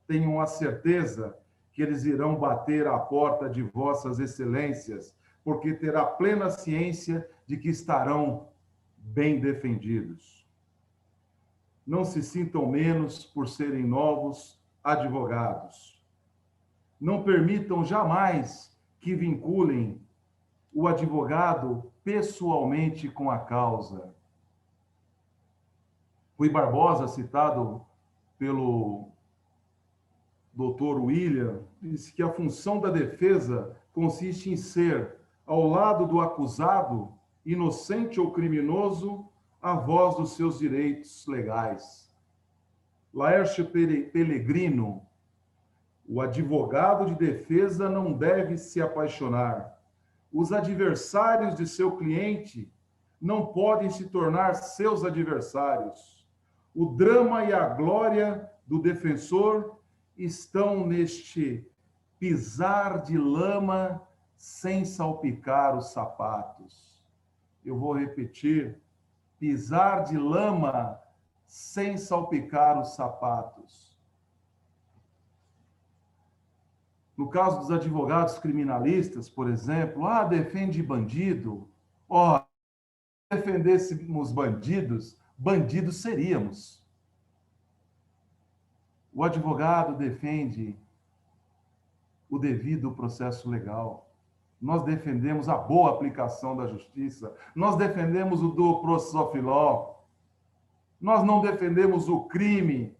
tenham a certeza que eles irão bater à porta de vossas excelências, porque terá plena ciência de que estarão bem defendidos. Não se sintam menos por serem novos advogados. Não permitam jamais que vinculem o advogado pessoalmente com a causa. Rui Barbosa, citado pelo doutor William, disse que a função da defesa consiste em ser, ao lado do acusado, inocente ou criminoso, a voz dos seus direitos legais. Laércio Pellegrino, o advogado de defesa não deve se apaixonar. Os adversários de seu cliente não podem se tornar seus adversários. O drama e a glória do defensor estão neste pisar de lama sem salpicar os sapatos. Eu vou repetir: pisar de lama sem salpicar os sapatos. No caso dos advogados criminalistas, por exemplo, defende bandido. Se defendêssemos bandidos, bandidos seríamos. O advogado defende o devido processo legal. Nós defendemos a boa aplicação da justiça. Nós defendemos o due process of law. Nós não defendemos o crime.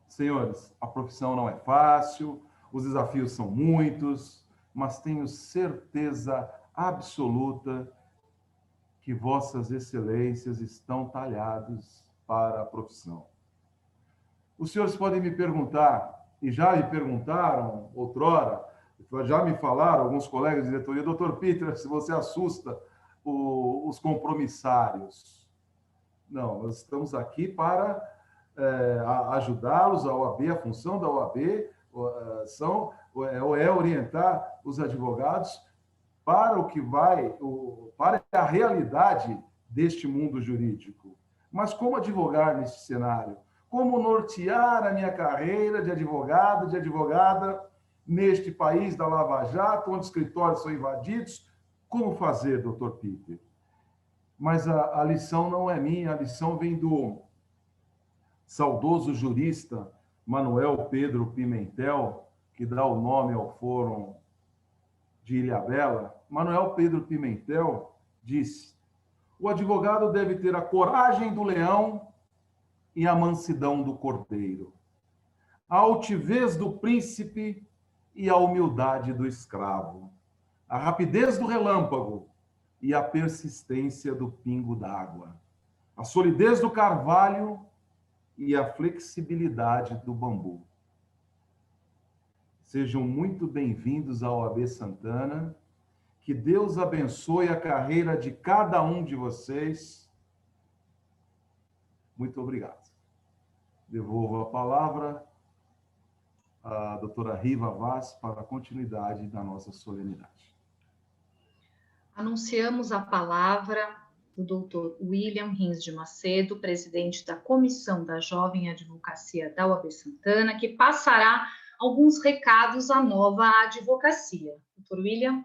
Senhores, a profissão não é fácil, os desafios são muitos, mas tenho certeza absoluta que vossas excelências estão talhados para a profissão. Os senhores podem me perguntar, e já me perguntaram outrora, já me falaram alguns colegas de diretoria: doutor Peter, se você assusta os compromissários. Não, nós estamos aqui para ajudá-los. A OAB, a função da OAB é orientar os advogados para o que para a realidade deste mundo jurídico. Mas como advogar nesse cenário? Como nortear a minha carreira de advogado, de advogada, neste país da Lava Jato, onde escritórios são invadidos? Como fazer, doutor Peter? Mas a lição não é minha, a lição vem do saudoso jurista Manuel Pedro Pimentel, que dá o nome ao Fórum de Ilhabela. Manuel Pedro Pimentel disse: o advogado deve ter a coragem do leão e a mansidão do cordeiro, a altivez do príncipe e a humildade do escravo, a rapidez do relâmpago e a persistência do pingo d'água, a solidez do carvalho e a flexibilidade do bambu. Sejam muito bem-vindos ao OAB Santana. Que Deus abençoe a carreira de cada um de vocês. Muito obrigado. Devolvo a palavra à doutora Riva Vaz para a continuidade da nossa solenidade. Anunciamos a palavra do doutor William Rins de Macedo, presidente da Comissão da Jovem Advocacia da OAB Santana, que passará alguns recados à nova advocacia. Doutor William.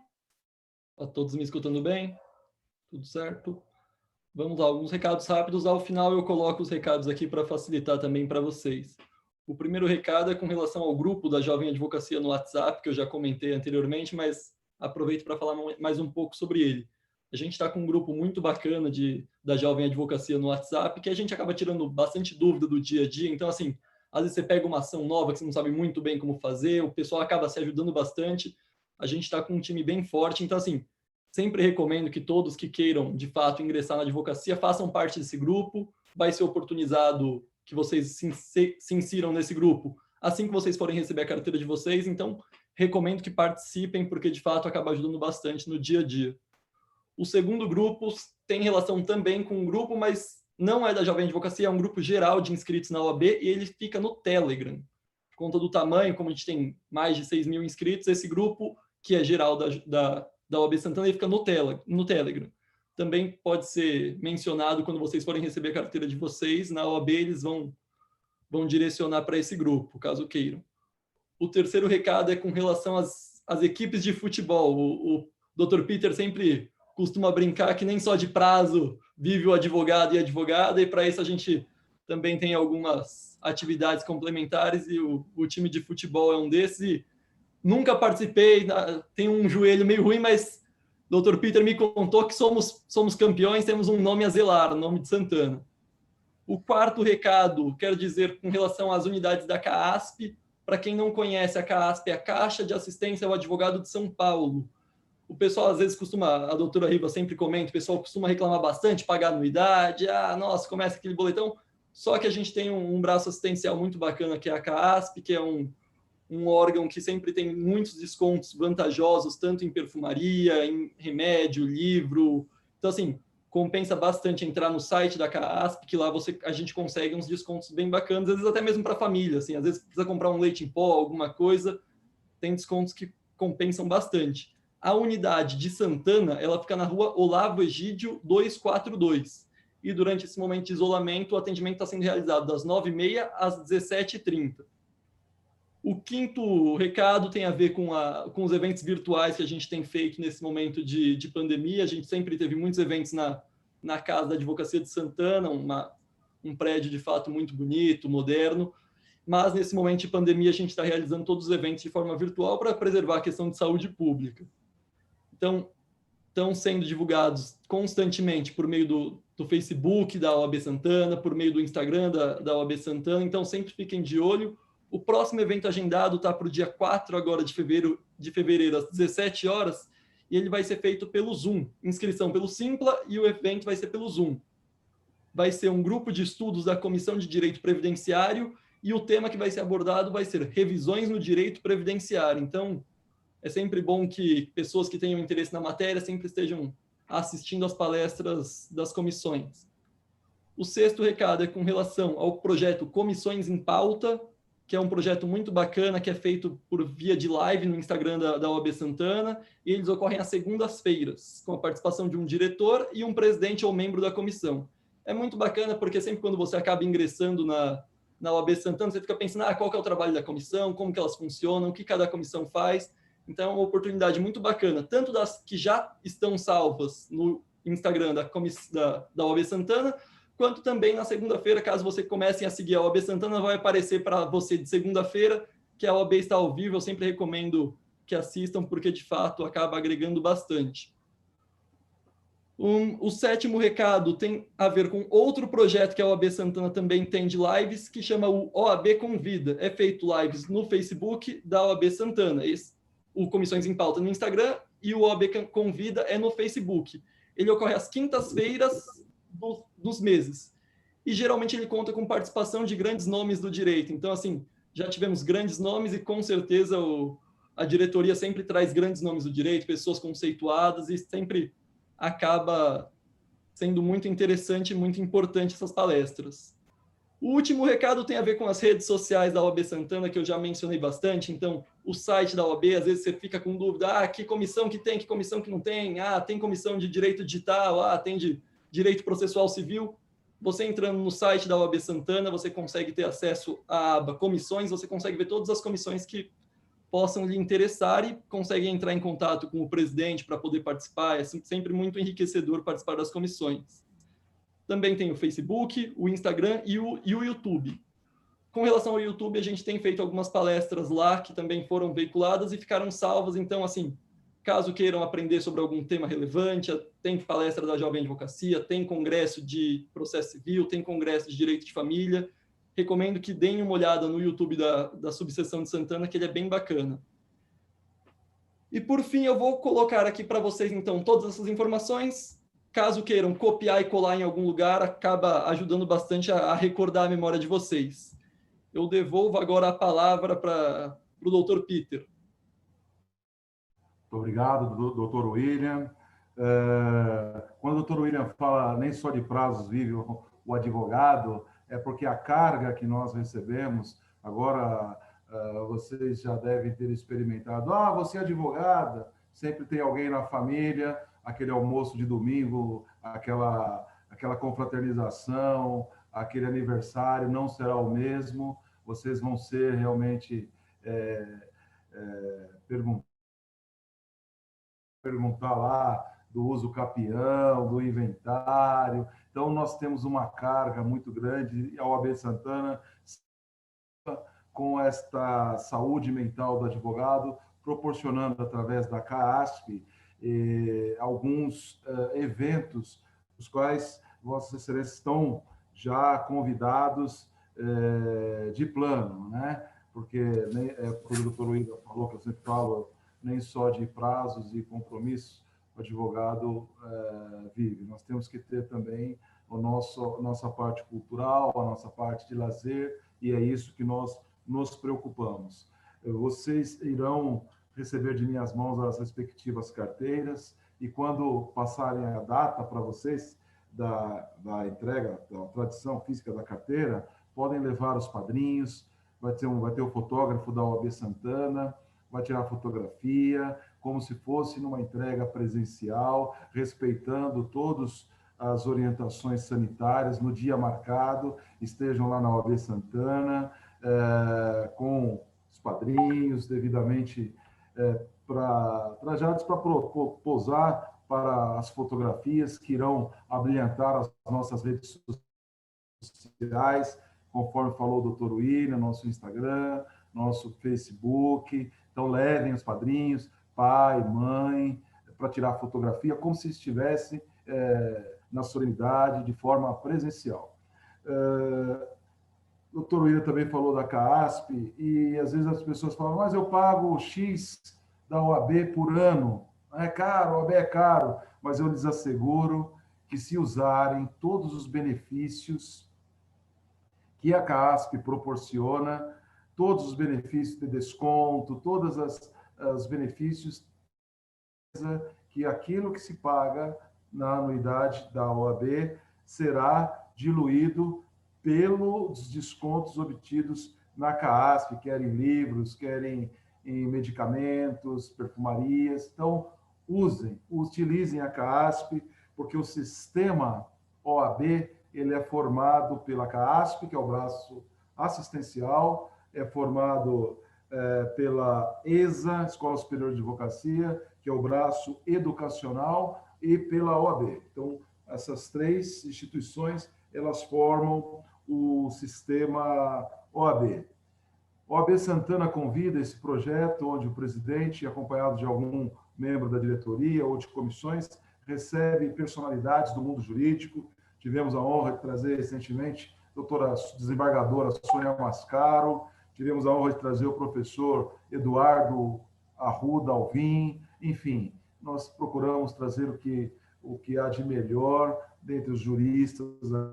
A todos me escutando bem? Tudo certo? Vamos lá, alguns recados rápidos. Ao final eu coloco os recados aqui para facilitar também para vocês. O primeiro recado é com relação ao grupo da Jovem Advocacia no WhatsApp, que eu já comentei anteriormente, mas aproveito para falar mais um pouco sobre ele. A gente está com um grupo muito bacana da Jovem Advocacia no WhatsApp, que a gente acaba tirando bastante dúvida do dia a dia. Então, assim, às vezes você pega uma ação nova que você não sabe muito bem como fazer, o pessoal acaba se ajudando bastante. A gente está com um time bem forte. Então, assim, sempre recomendo que todos que queiram, de fato, ingressar na advocacia façam parte desse grupo. Vai ser oportunizado que vocês se insiram nesse grupo assim que vocês forem receber a carteira de vocês. Então, recomendo que participem, porque, de fato, acaba ajudando bastante no dia a dia. O segundo grupo tem relação também com um grupo, mas não é da Jovem Advocacia, é um grupo geral de inscritos na OAB, e ele fica no Telegram. Por conta do tamanho, como a gente tem mais de 6 mil inscritos, esse grupo, que é geral da OAB Santana, ele fica no Telegram. Também pode ser mencionado quando vocês forem receber a carteira de vocês, na OAB eles vão direcionar para esse grupo, caso queiram. O terceiro recado é com relação às equipes de futebol. O Dr. Peter sempre costuma brincar que nem só de prazo vive o advogado e a advogada, e para isso a gente também tem algumas atividades complementares, e o time de futebol é um desses. E nunca participei, tenho um joelho meio ruim, mas o Dr. Peter me contou que somos campeões, temos um nome a zelar, o nome de Santana. O quarto recado, quero dizer, com relação às unidades da CAASP. Para quem não conhece, a CAASP é a Caixa de Assistência ao Advogado de São Paulo. O pessoal, às vezes, a doutora Riva sempre comenta, o pessoal costuma reclamar bastante, pagar anuidade, nossa, começa aquele boletão. Só que a gente tem um braço assistencial muito bacana, que é a CAASP, que é um órgão que sempre tem muitos descontos vantajosos, tanto em perfumaria, em remédio, livro. Então, assim, compensa bastante entrar no site da CAASP, que lá a gente consegue uns descontos bem bacanas, às vezes até mesmo para a família, assim, às vezes precisa comprar um leite em pó, alguma coisa, tem descontos que compensam bastante. A unidade de Santana, ela fica na rua Olavo Egídio 242. E durante esse momento de isolamento, o atendimento está sendo realizado das 9h30 às 17h30. O quinto recado tem a ver com os eventos virtuais que a gente tem feito nesse momento de pandemia. A gente sempre teve muitos eventos na Casa da Advocacia de Santana, um prédio de fato muito bonito, moderno, mas nesse momento de pandemia a gente está realizando todos os eventos de forma virtual para preservar a questão de saúde pública. Então, estão sendo divulgados constantemente por meio do Facebook da OAB Santana, por meio do Instagram da OAB Santana, então sempre fiquem de olho. O próximo evento agendado está para o dia 4 agora de fevereiro às 17 horas, e ele vai ser feito pelo Zoom, inscrição pelo Simpla, e o evento vai ser pelo Zoom. Vai ser um grupo de estudos da Comissão de Direito Previdenciário, e o tema que vai ser abordado vai ser revisões no direito previdenciário. Então, é sempre bom que pessoas que tenham interesse na matéria sempre estejam assistindo às palestras das comissões. O sexto recado é com relação ao projeto Comissões em Pauta, que é um projeto muito bacana, que é feito por via de live no Instagram da OAB Santana, e eles ocorrem às segundas-feiras, com a participação de um diretor e um presidente ou membro da comissão. É muito bacana, porque sempre quando você acaba ingressando na OAB Santana, você fica pensando, qual que é o trabalho da comissão, como que elas funcionam, o que cada comissão faz. Então, é uma oportunidade muito bacana, tanto das que já estão salvas no Instagram da OAB Santana, quanto também na segunda-feira, caso você comecem a seguir a OAB Santana, vai aparecer para você de segunda-feira que a OAB está ao vivo. Eu sempre recomendo que assistam, porque de fato acaba agregando bastante. O sétimo recado tem a ver com outro projeto que a OAB Santana também tem de lives, que chama o OAB Convida. É feito lives no Facebook da OAB Santana. O Comissões em Pauta no Instagram e o OAB Convida é no Facebook. Ele ocorre às quintas-feiras dos meses. E geralmente ele conta com participação de grandes nomes do direito. Então, assim, já tivemos grandes nomes e com certeza a diretoria sempre traz grandes nomes do direito, pessoas conceituadas, e sempre acaba sendo muito interessante e muito importante essas palestras. O último recado tem a ver com as redes sociais da OAB Santana, que eu já mencionei bastante. Então, o site da OAB, às vezes você fica com dúvida, que comissão que tem, que comissão que não tem, tem comissão de direito digital, tem de direito processual civil. Você entrando no site da OAB Santana, você consegue ter acesso à aba comissões, você consegue ver todas as comissões que possam lhe interessar e consegue entrar em contato com o presidente para poder participar. É sempre muito enriquecedor participar das comissões. Também tem o Facebook, o Instagram e o YouTube. Com relação ao YouTube, a gente tem feito algumas palestras lá que também foram veiculadas e ficaram salvas. Então, assim, caso queiram aprender sobre algum tema relevante, tem palestra da Jovem Advocacia, tem congresso de processo civil, tem congresso de direito de família. Recomendo que deem uma olhada no YouTube da Subseção de Santana, que ele é bem bacana. E, por fim, eu vou colocar aqui para vocês, então, todas essas informações. Caso queiram copiar e colar em algum lugar, acaba ajudando bastante a recordar a memória de vocês. Eu devolvo agora a palavra para o doutor Peter. Muito obrigado, doutor William. Quando o doutor William fala nem só de prazos vive o advogado, é porque a carga que nós recebemos, agora vocês já devem ter experimentado. Você é advogada, sempre tem alguém na família, aquele almoço de domingo, aquela confraternização, aquele aniversário não será o mesmo. Vocês vão ser realmente perguntar lá do uso capião, do inventário. Então, nós temos uma carga muito grande, e a OAB Santana, com esta saúde mental do advogado, proporcionando, através da CAASP, alguns eventos, os quais Vossas Excelências estão já convidados de plano, né? Porque, como o doutor William falou, que eu sempre falo, nem só de prazos e compromissos o advogado vive. Nós temos que ter também a nossa parte cultural, a nossa parte de lazer, e é isso que nós nos preocupamos. Vocês irão receber de minhas mãos as respectivas carteiras, e quando passarem a data para vocês, da entrega, da tradição física da carteira, podem levar os padrinhos, vai ter o fotógrafo da OAB Santana, vai tirar fotografia, como se fosse numa entrega presencial, respeitando todas as orientações sanitárias no dia marcado, estejam lá na OAB Santana, com os padrinhos devidamente trajados para posar para as fotografias que irão abrilhantar as nossas redes sociais, conforme falou o doutor William, nosso Instagram, nosso Facebook. Então, levem os padrinhos, pai, mãe, para tirar fotografia, como se estivesse na solenidade, de forma presencial. O doutor William também falou da CAASP, e às vezes as pessoas falam, mas eu pago X da OAB por ano, é caro, a OAB é caro, mas eu lhes asseguro que se usarem todos os benefícios que a CAASP proporciona, todos os benefícios de desconto, todos os benefícios que aquilo que se paga na anuidade da OAB será diluído pelos descontos obtidos na CAASP, quer em livros, quer em medicamentos, perfumarias. Então, utilizem a CAASP, porque o sistema OAB ele é formado pela CAASP, que é o braço assistencial, é formado pela ESA, Escola Superior de Advocacia, que é o braço educacional, e pela OAB. Então, essas três instituições, elas formam o sistema OAB. OAB Santana convida esse projeto, onde o presidente, acompanhado de algum membro da diretoria ou de comissões, recebe personalidades do mundo jurídico. Tivemos a honra de trazer recentemente a doutora desembargadora Sônia Mascaro, tivemos a honra de trazer o professor Eduardo Arruda Alvim, enfim, nós procuramos trazer o que há de melhor dentre os juristas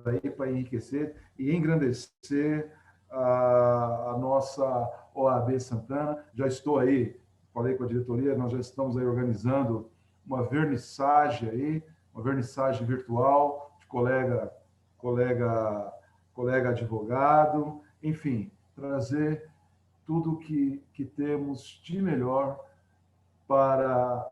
aí para enriquecer e engrandecer a nossa OAB Santana. Já estou aí, falei com a diretoria, nós já estamos aí organizando uma vernissagem aí, uma vernissagem virtual de colega advogado, enfim, trazer tudo que temos de melhor para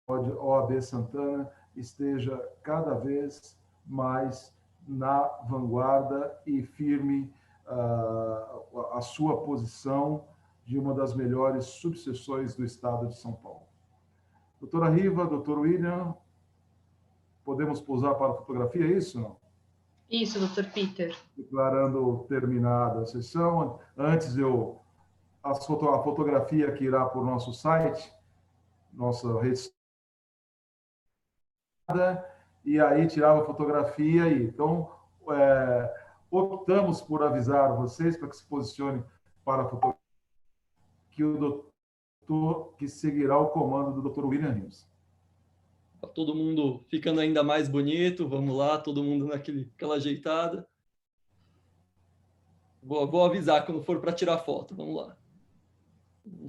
a OAB Santana esteja cada vez mais na vanguarda e firme a sua posição de uma das melhores subseções do estado de São Paulo. Doutora Riva, doutor William, podemos pousar para a fotografia, é isso? Não? Isso, doutor Peter. Declarando terminada a sessão. Antes a fotografia que irá para o nosso site, nossa rede, e aí tirava a fotografia e então optamos por avisar vocês para que se posicione para a fotografia que o doutor que seguirá o comando do Dr. William Rios. Todo mundo ficando ainda mais bonito, vamos lá, todo mundo naquela ajeitada. Vou avisar quando for para tirar foto, vamos lá.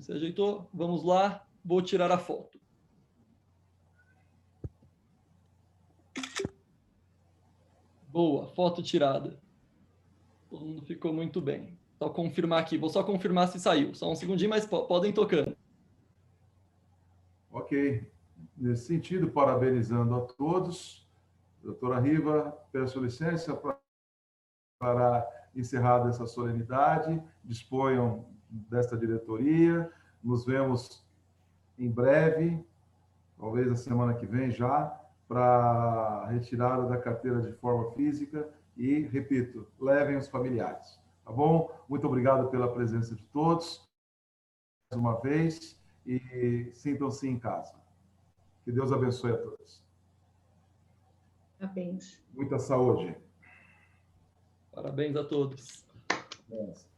Se ajeitou, vamos lá, vou tirar a foto. Boa, foto tirada. Todo mundo ficou muito bem. Só confirmar aqui, vou só confirmar se saiu. Só um segundinho, mas podem tocando. Ok. Nesse sentido, parabenizando a todos. Doutora Riva, peço licença para encerrar essa solenidade. Disponham desta diretoria. Nos vemos em breve, talvez a semana que vem já, para a retirada da carteira de forma física e, repito, levem os familiares. Tá bom? Muito obrigado pela presença de todos, mais uma vez, e sintam-se em casa. Que Deus abençoe a todos. Parabéns. Muita saúde. Parabéns a todos. Nossa.